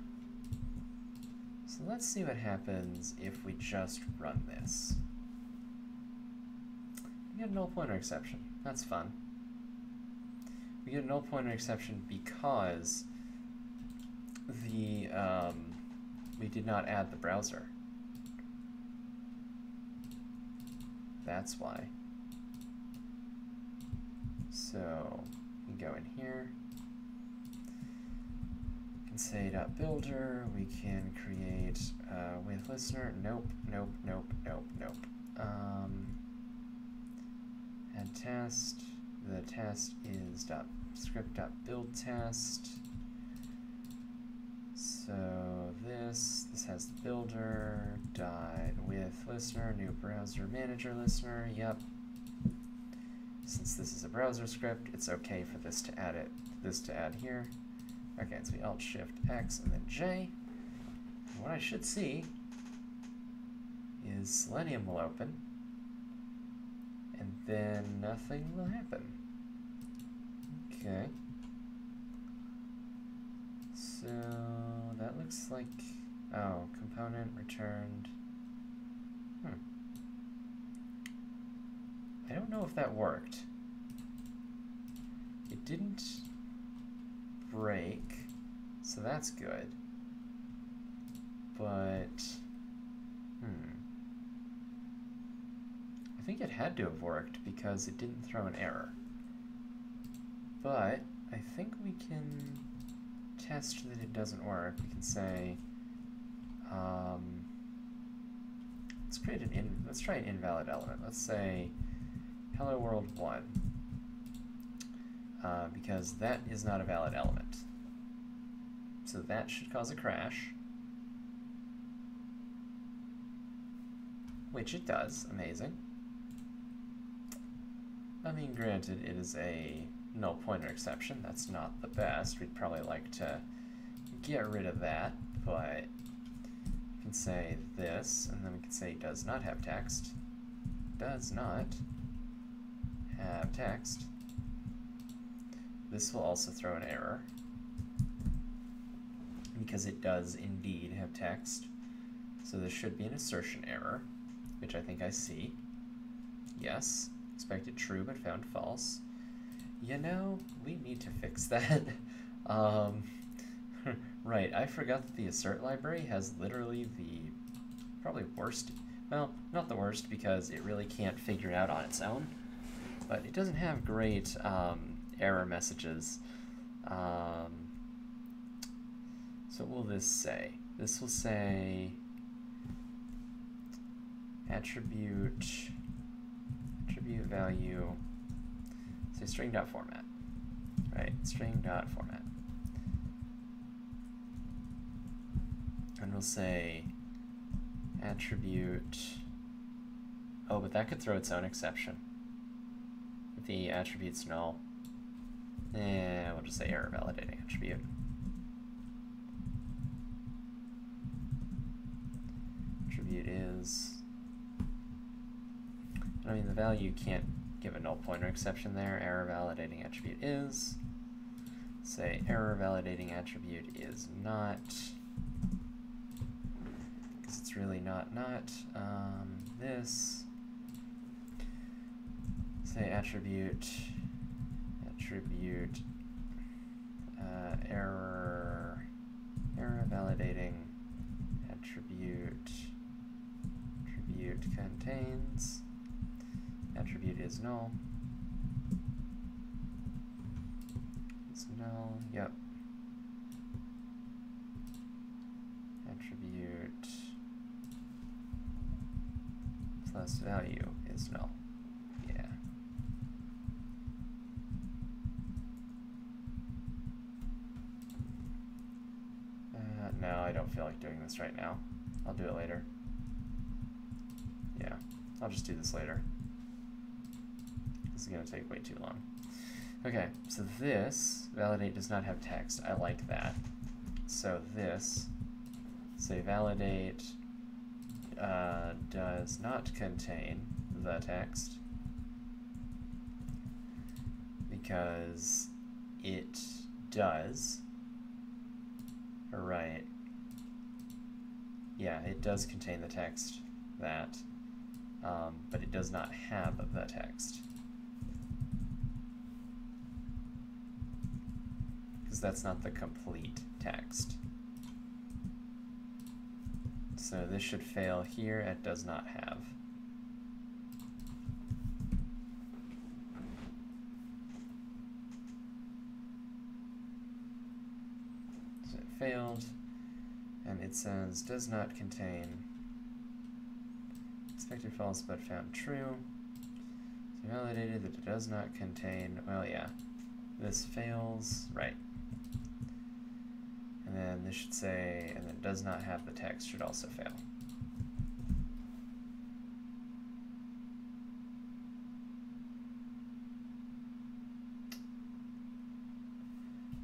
So let's see what happens if we just run this. We get a null pointer exception. That's fun. We get a null pointer exception because the we did not add the browser. That's why. So we can go in here. We can say .builder. We can create with listener. Nope. Nope. Nope. Nope. Nope. Add test. The test is .script.build test. So this has the builder, with listener, new browser manager listener, yep. Since this is a browser script, it's okay for this to add here. Okay, so we Alt-Shift-X and then J. And what I should see is Selenium will open, and then nothing will happen. Okay. So that looks like, oh, component returned. I don't know if that worked. It didn't break, so that's good. But, I think it had to have worked because it didn't throw an error. But I think we can test that it doesn't work. We can say, let's try an invalid element. Let's say hello world 1, because that is not a valid element. So that should cause a crash, which it does. Amazing. I mean, granted, it is a null pointer exception. That's not the best. We'd probably like to get rid of that, but we can say this, and then we can say does not have text. Does not have text. This will also throw an error because it does indeed have text. So this should be an assertion error, which I think I see. Yes, expected true but found false. You know, we need to fix that. Right, I forgot that the assert library has literally the probably worst, well, not the worst because it really can't figure it out on its own, but it doesn't have great error messages. So what will this say? This will say attribute value, say string.format, right? String.format. And we'll say attribute, oh, but that could throw its own exception. If the attribute's null, we'll just say error validating attribute. attribute is, I mean the value can't give a null pointer exception there. Error validating attribute is, say error validating attribute is not, because it's really not, this, say attribute error validating attribute contains, attribute is null, it's null, yep, attribute plus value is null. Yeah. No, I don't feel like doing this right now. I'll do it later. Yeah, I'll just do this later. This is going to take way too long. Okay, so this, validate does not have text. I like that. So this, say validate does not contain the text because it does. Right. Yeah, it does contain the text, that, but it does not have the text. Because that's not the complete text. So this should fail here, it does not have. So it failed, and it says does not contain, expected false but found true. So validated that it does not contain, well yeah, this fails, right. And then this should say, and then does not have the text should also fail.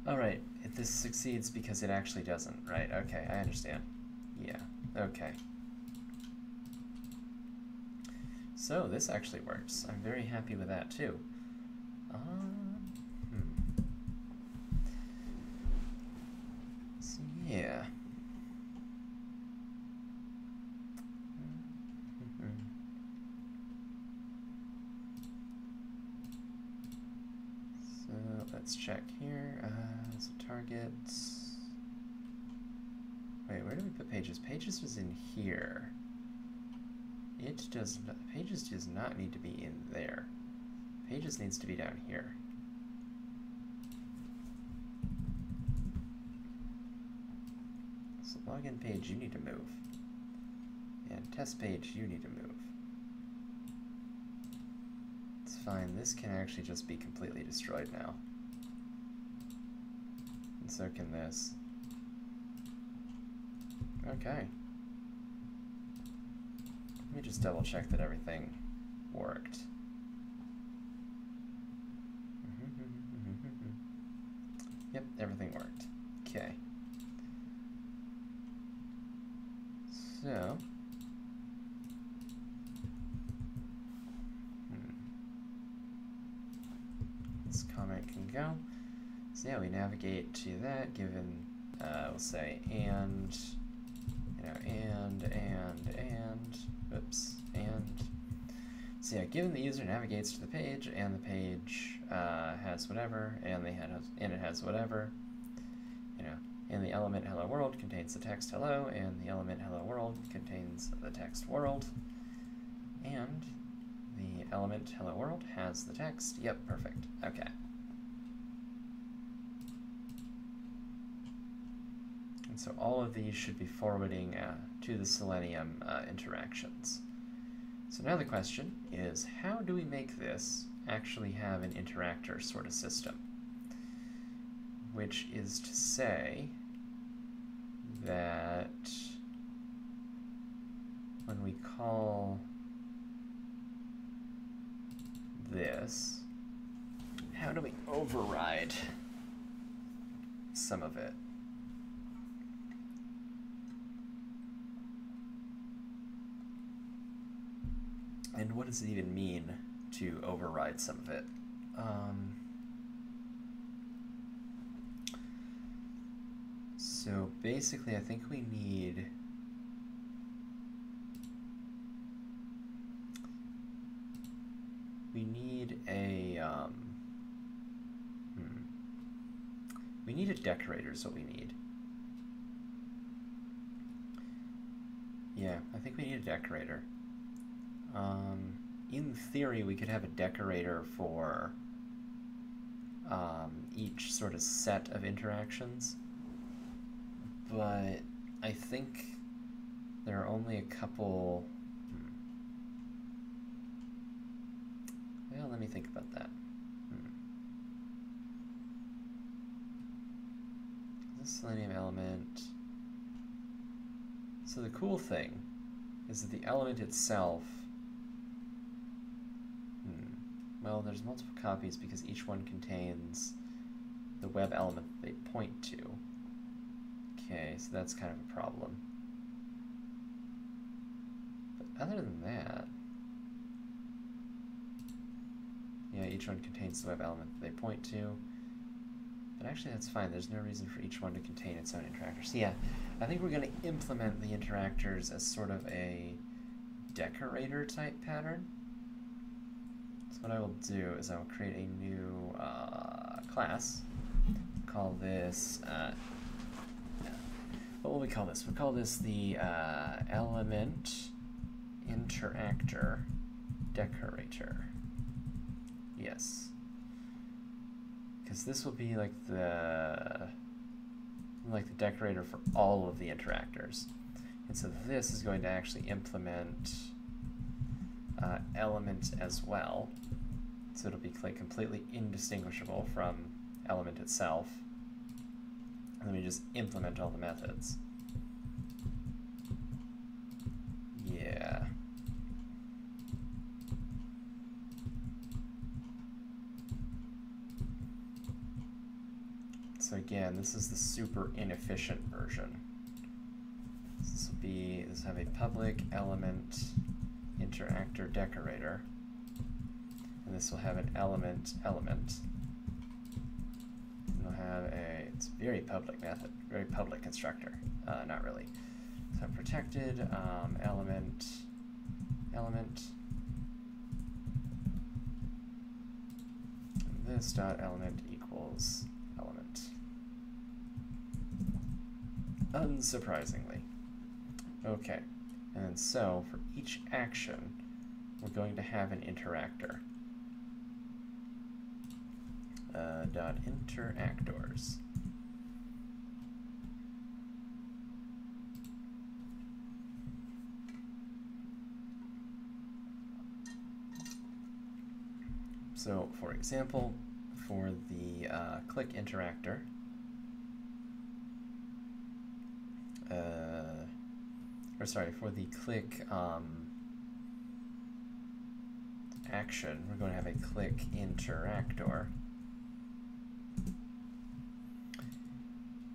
Alright, if this succeeds because it actually doesn't, right? Okay, I understand. Yeah, okay. So this actually works. I'm very happy with that too. So yeah. So let's check here. So targets. Wait, where do we put pages? Pages was in here. It does not, pages does not need to be in there. Pages needs to be down here. So login page you need to move. And test page you need to move. It's fine, this can actually just be completely destroyed now. And so can this. Okay. Let me just double check that everything worked. Yep, everything worked. Okay. So, this comment can go. So yeah, we navigate to that given, we'll say and, oops, and. So yeah, given the user navigates to the page and the page has whatever, and it has whatever, and the element hello world contains the text hello, and the element hello world contains the text world, and the element hello world has the text. Yep, perfect. Okay. And so all of these should be forwarding to the Selenium interactions. So now the question is, how do we make this actually have an interactor sort of system? Which is to say that when we call this, how do we override some of it? And what does it even mean to override some of it? So basically, I think we need a decorator is what we need. Yeah, I think we need a decorator. In theory, we could have a decorator for each sort of set of interactions, but I think there are only a couple. Well, let me think about that. This selenium element. So the cool thing is that the element itself, well, there's multiple copies because each one contains the web element that they point to. Okay, so that's kind of a problem. But other than that, yeah, each one contains the web element that they point to. But actually that's fine, there's no reason for each one to contain its own interactor. So yeah, I think we're going to implement the interactors as sort of a decorator type pattern. So what I will do is I will create a new class. Call this, what will we call this? We'll call this the element interactor decorator. Yes. Because this will be like the decorator for all of the interactors. And so this is going to actually implement element as well. So it'll be completely indistinguishable from element itself. And then we just implement all the methods. Yeah. So again, this is the super inefficient version. This will have a public element interactor decorator, and this will have an element. And we'll have it's a very public method, very public constructor. Not really. So protected element. And this dot element equals element. Unsurprisingly. Okay, and so for each action, we're going to have an interactor. Dot interactors. So, for example, for the click interactor, for the click action, we're going to have a click interactor.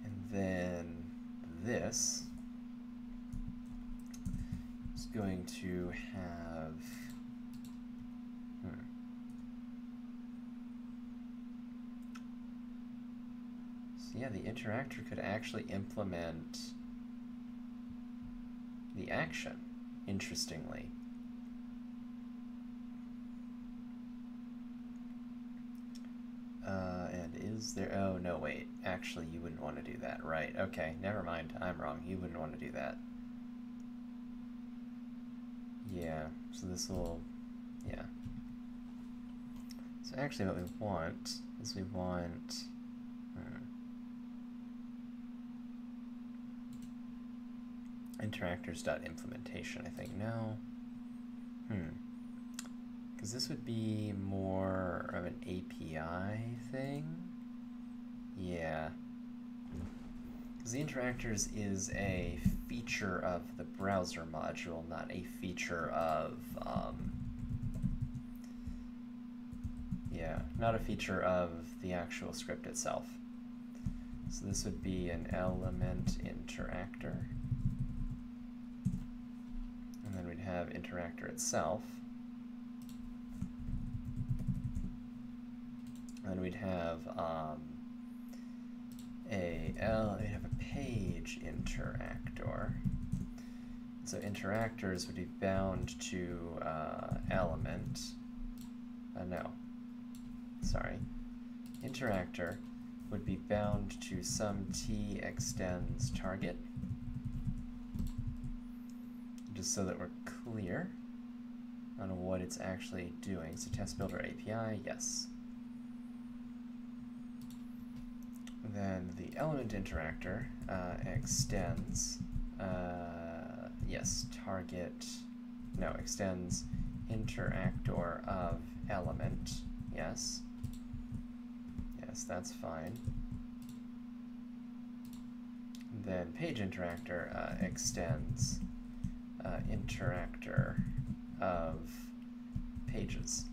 And then this is going to have So yeah, the interactor could actually implement the action, interestingly. And is there, oh no, wait, actually you wouldn't want to do that, right? Okay, never mind, I'm wrong, you wouldn't want to do that. Yeah, so this will, yeah. So actually what we want is we want, interactors.implementation, I think. No. Because this would be more of an API thing. Yeah. Because the interactors is a feature of the browser module, not a feature of, not a feature of the actual script itself. So this would be an element interactor. And then we'd have interactor itself. And then we'd have we'd have a page interactor. So interactors would be bound to element. No, sorry. Interactor would be bound to some t extends target. Just so that we're clear on what it's actually doing. So test builder API, yes. Then the element interactor extends, yes, target, no, extends interactor of element, yes. Yes, that's fine. Then page interactor extends interactor of pages.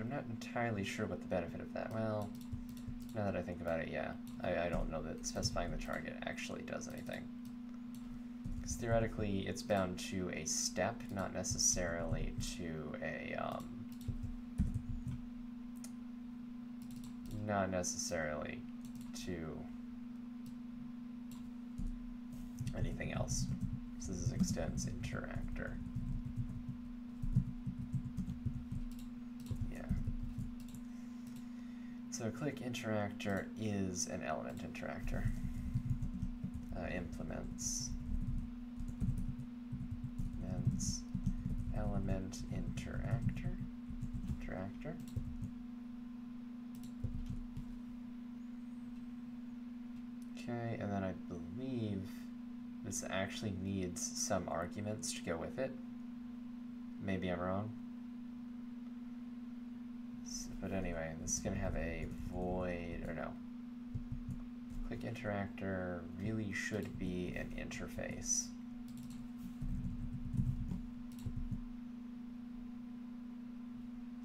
I'm not entirely sure what the benefit of that. Well, now that I think about it, yeah. I don't know that specifying the target actually does anything. Because theoretically, it's bound to a step, not necessarily to a, not necessarily to anything else. So this is extends interactor. Yeah. So click interactor is an element interactor. Implements element interactor. Okay, and then I believe this actually needs some arguments to go with it. Maybe I'm wrong. So, but anyway, this is going to have a void, or no. Click interactor really should be an interface.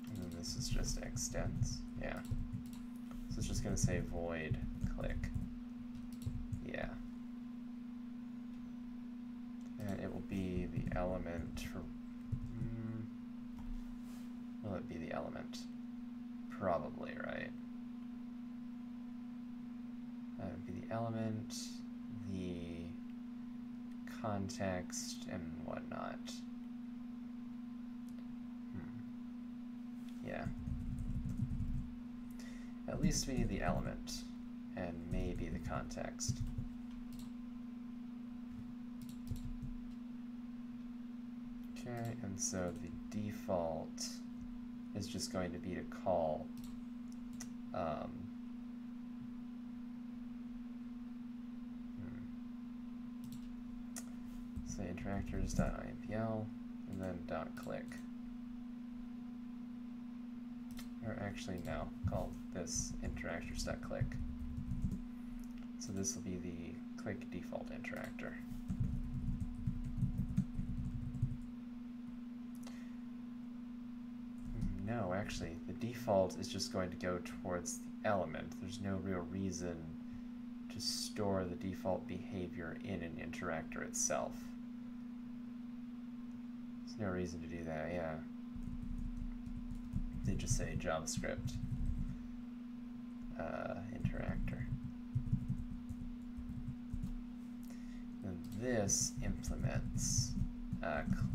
And then this is just extends, yeah. So it's just going to say void click. Yeah. And it will be the element for, will it be the element? Probably, right? That would be the element, the context, and whatnot. Yeah. At least we need the element, and maybe the context. Okay, and so the default is just going to be to call say interactors.impl and then .click. Or actually no, call this interactors.click. So this will be the click default interactor. No, actually, the default is just going to go towards the element. There's no real reason to store the default behavior in an interactor itself. There's no reason to do that, yeah. They just say JavaScript interactor. And this implements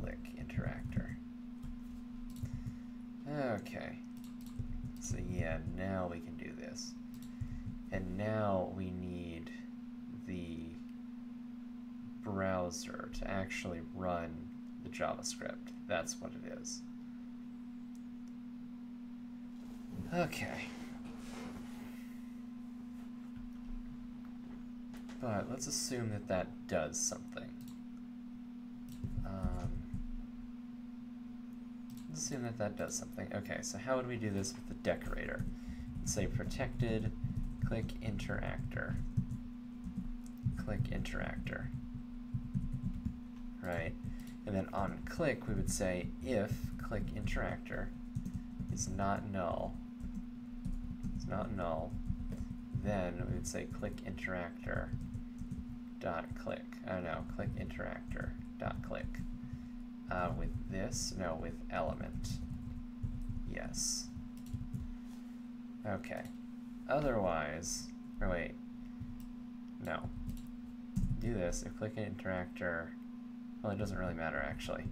click interactor. Okay, so yeah, now we can do this. And now we need the browser to actually run the JavaScript. That's what it is. Okay. But let's assume that that does something. Let's assume that that does something. Okay, so how would we do this with the decorator? Let's say protected, click interactor. Click interactor. Right? And then on click, we would say if click interactor is not null, then we would say click interactor dot click. I don't know, click interactor dot click. With this? No, with element. Yes. Okay. Otherwise, or wait. No. Do this, if click an interactor, well, it doesn't really matter actually.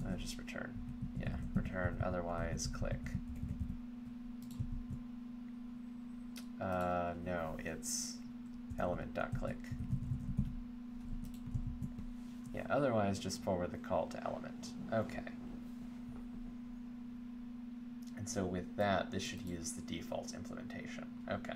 No, just return. Yeah, return, otherwise click. No, it's element.click. Yeah, otherwise just forward the call to element. Okay. And so with that, this should use the default implementation. Okay.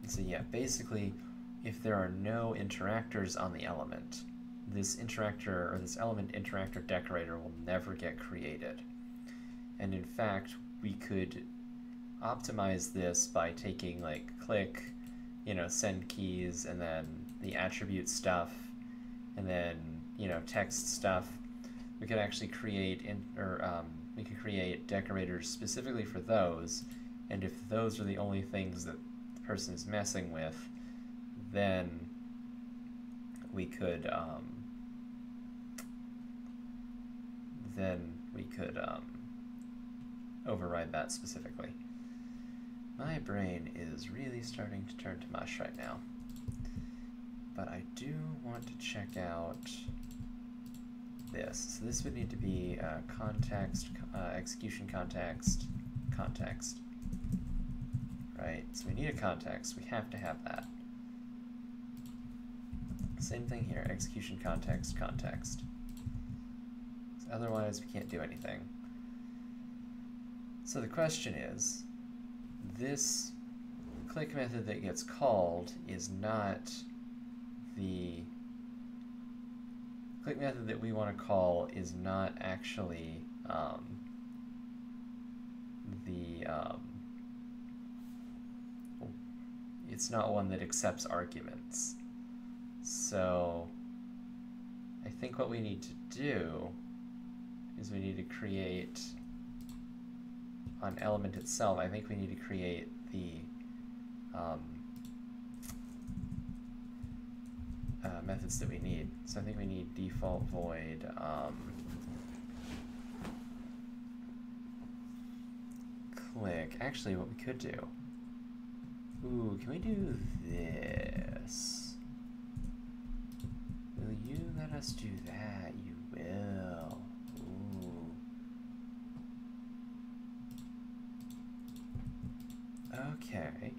So yeah, basically, if there are no interactors on the element, this interactor, or this element interactor decorator will never get created. And in fact, we could optimize this by taking like click, send keys, and then the attribute stuff, and then, text stuff. We could actually create, we could create decorators specifically for those, and if those are the only things that person is messing with, then we could override that specifically. My brain is really starting to turn to mush right now, but I do want to check out this. So this would need to be context, execution context, context. Right, so we need a context, we have to have that. Same thing here, execution context, context. So otherwise we can't do anything. So the question is, this click method that gets called is not the click method that we want to call is not actually it's not one that accepts arguments. So I think what we need to do is we need to create, on element itself, I think we need to create the methods that we need. So I think we need default void click. Actually, what we could do, ooh, can we do this? Will you let us do that? You will. Ooh. Okay.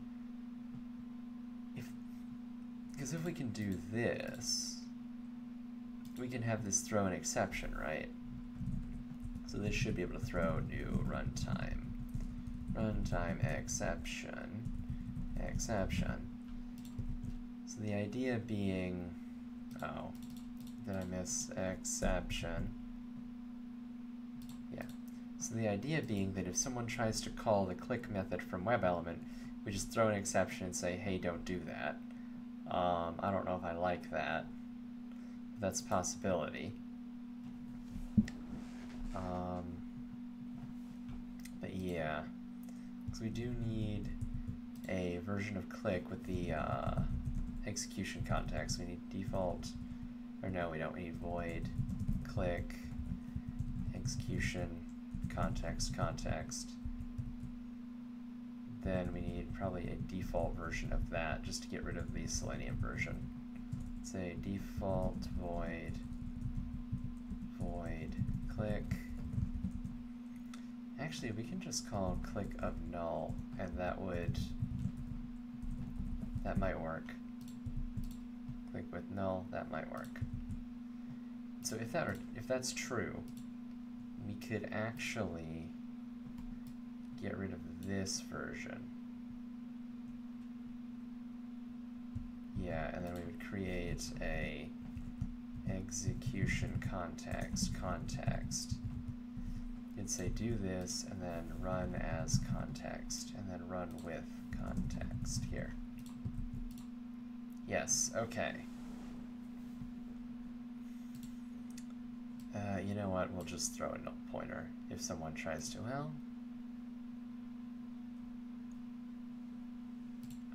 Because if we can do this, we can have this throw an exception, right? So this should be able to throw new runtime. Runtime exception. Exception. So the idea being, oh, did I miss exception? Yeah. So the idea being that if someone tries to call the click method from WebElement, we just throw an exception and say, hey, don't do that. I don't know if I like that. That's a possibility. But yeah, so we do need a version of click with the execution context. We need default, or no, we don't. We need void click execution context context. Then we need probably a default version of that just to get rid of the Selenium version. Say default void click. Actually, we can just call click of null, and that might work. Click with null, that might work. So if that's true, we could actually get rid of this version. Yeah, and then we would create a execution context. You'd say do this and then run as context and then run with context here. Yes, okay. You know what? We'll just throw a null pointer if someone tries to. Well,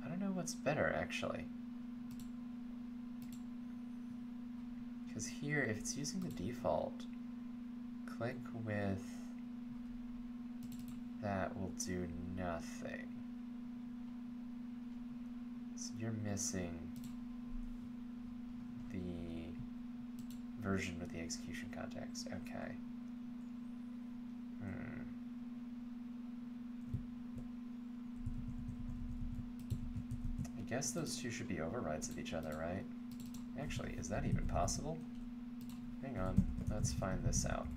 I don't know what's better, actually. Because here, if it's using the default, click with that will do nothing. So you're missing the version with the execution context. Okay. I guess those two should be overrides of each other, right? Actually, is that even possible? Hang on, let's find this out.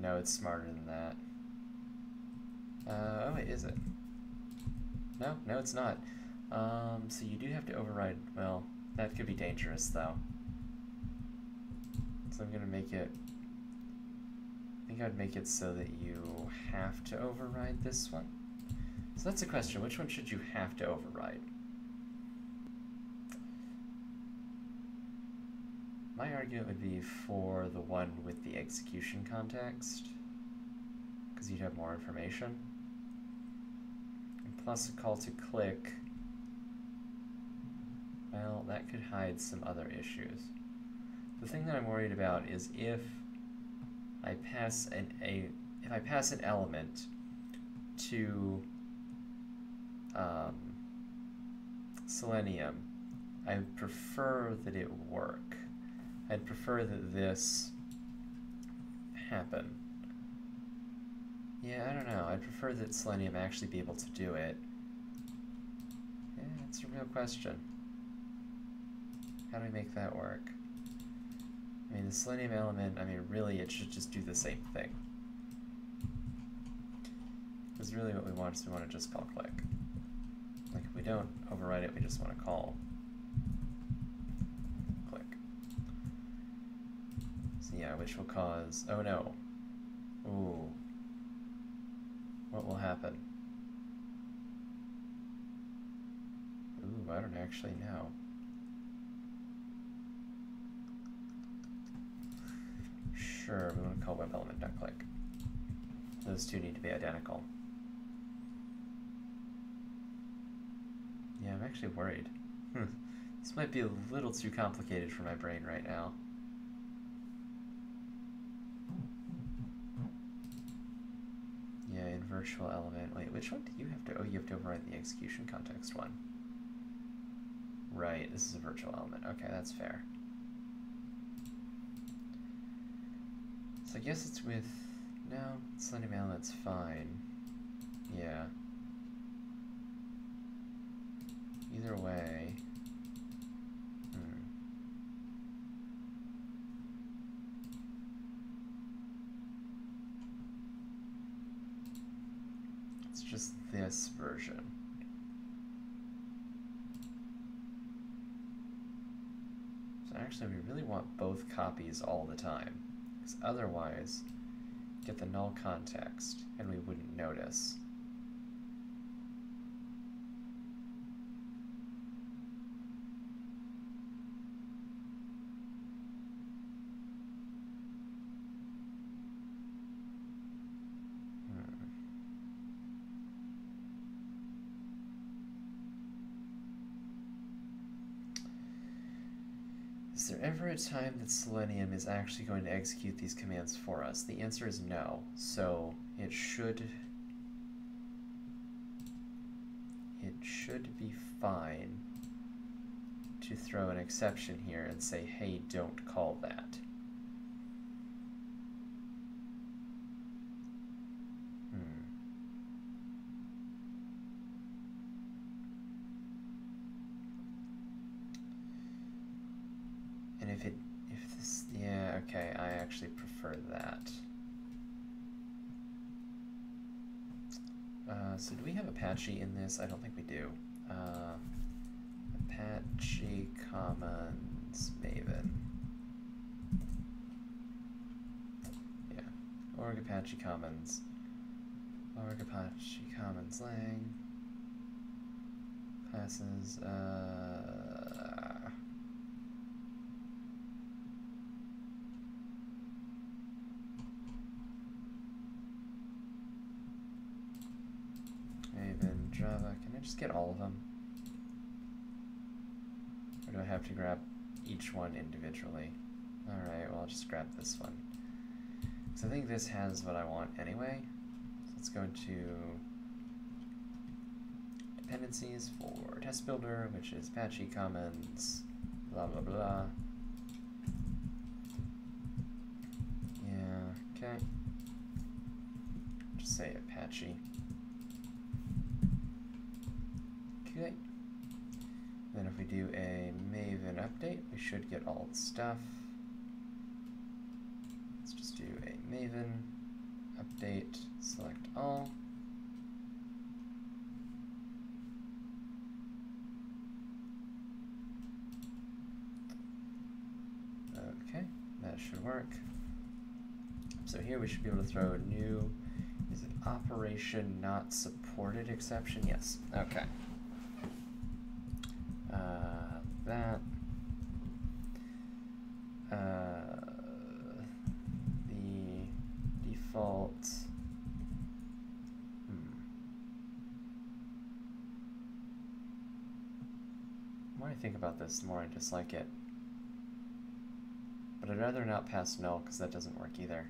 No, it's smarter than that. Oh wait, is it? No, no it's not. So you do have to override, well, that could be dangerous though. So I'm gonna make it, I think I'd make it so that you have to override this one. So that's a question, which one should you have to override? My argument would be for the one with the execution context, because you'd have more information. And plus a call to click, well, that could hide some other issues. The thing that I'm worried about is if I pass an element to Selenium, I would prefer that it work. I'd prefer that this happen. Yeah, I don't know. I'd prefer that Selenium actually be able to do it. Yeah, it's a real question. How do we make that work? I mean, the Selenium element, I mean, really, it should just do the same thing. Because really what we want is we want to just call click. Like, if we don't override it, we just want to call click. So yeah, which will cause, oh no. Ooh. What will happen? Ooh, I don't actually know. Sure, we want to call web element.click. Those two need to be identical. Yeah, I'm actually worried. This might be a little too complicated for my brain right now. Yeah, in virtual element. Wait, which one do you have to? Oh, you have to override the execution context one. Right, this is a virtual element. Okay, that's fair. So I guess it's with, no, Selenium element's fine. Yeah. Either way. It's just this version. So actually we really want both copies all the time, because otherwise get the null context and we wouldn't notice. Is there ever a time that Selenium is actually going to execute these commands for us? The answer is no. So it should be fine to throw an exception here and say, hey, don't call that. And if this, yeah, okay, I actually prefer that. So do we have Apache in this? I don't think we do. Apache Commons Maven. Yeah, org Apache Commons. Org Apache Commons Lang. classes, Maven, Java. Can I just get all of them? Or do I have to grab each one individually? Alright, well I'll just grab this one. So I think this has what I want anyway. So let's go to dependencies for test builder, which is Apache Commons, blah blah blah. Yeah, okay. Just say Apache. Okay. Then if we do a Maven update, we should get all the stuff. Let's just do a Maven update, select all. Okay, that should work. So here we should be able to throw a new, is it operation not supported exception? Yes, okay. That. The default. The more I think about this, the more I dislike it. But I'd rather not pass null, because that doesn't work either.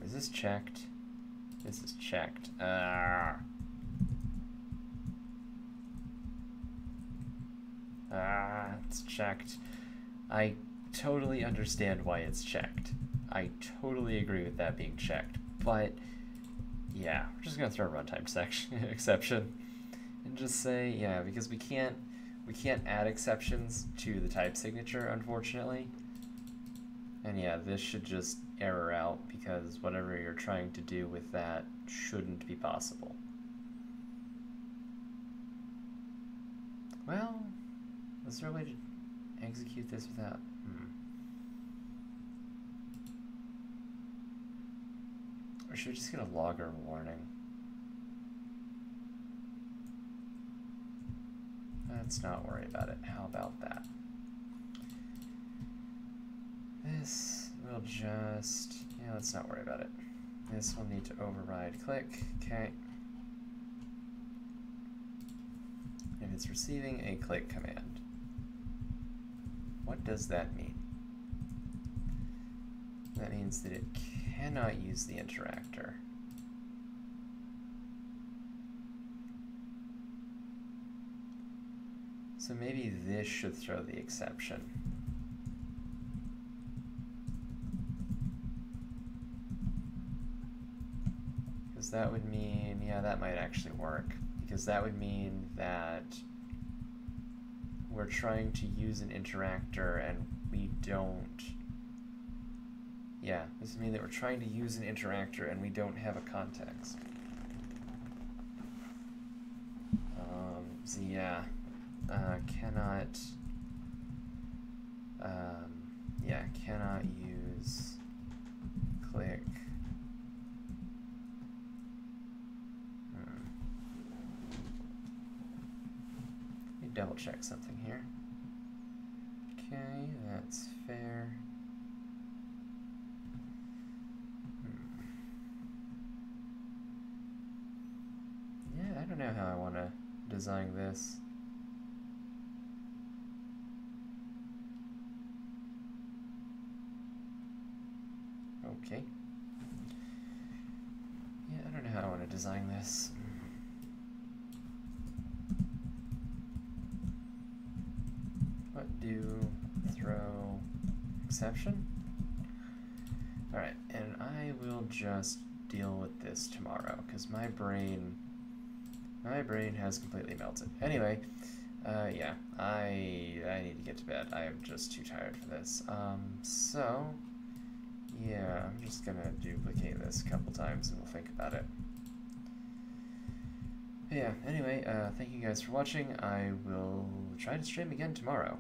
Is this checked? This is checked. It's checked. I totally understand why it's checked. I totally agree with that being checked. But yeah, we're just gonna throw a runtime section exception and just say, yeah, because we can't add exceptions to the type signature, unfortunately. And yeah, this should just error out because whatever you're trying to do with that shouldn't be possible. Well, is there a way to execute this without? Or should we just get a logger warning? Let's not worry about it. How about that? This will just, yeah, let's not worry about it. This will need to override click, okay. If it's receiving a click command, what does that mean? That means that it cannot use the interactor. So maybe this should throw the exception. Because that would mean, yeah, that might actually work. Because that would mean that we're trying to use an interactor and we don't. Yeah, this would mean that we're trying to use an interactor and we don't have a context. So yeah, cannot. Yeah, cannot use click. Let me double check something here. Okay, that's fair. Yeah, I don't know how I want to design this. Okay. Yeah, I don't know how I want to design this. What do throw exception? Alright, and I will just deal with this tomorrow, because my brain has completely melted. Anyway, yeah, I need to get to bed. I am just too tired for this. So, yeah, I'm just gonna duplicate this a couple times and we'll think about it. Yeah, anyway, thank you guys for watching. I will try to stream again tomorrow.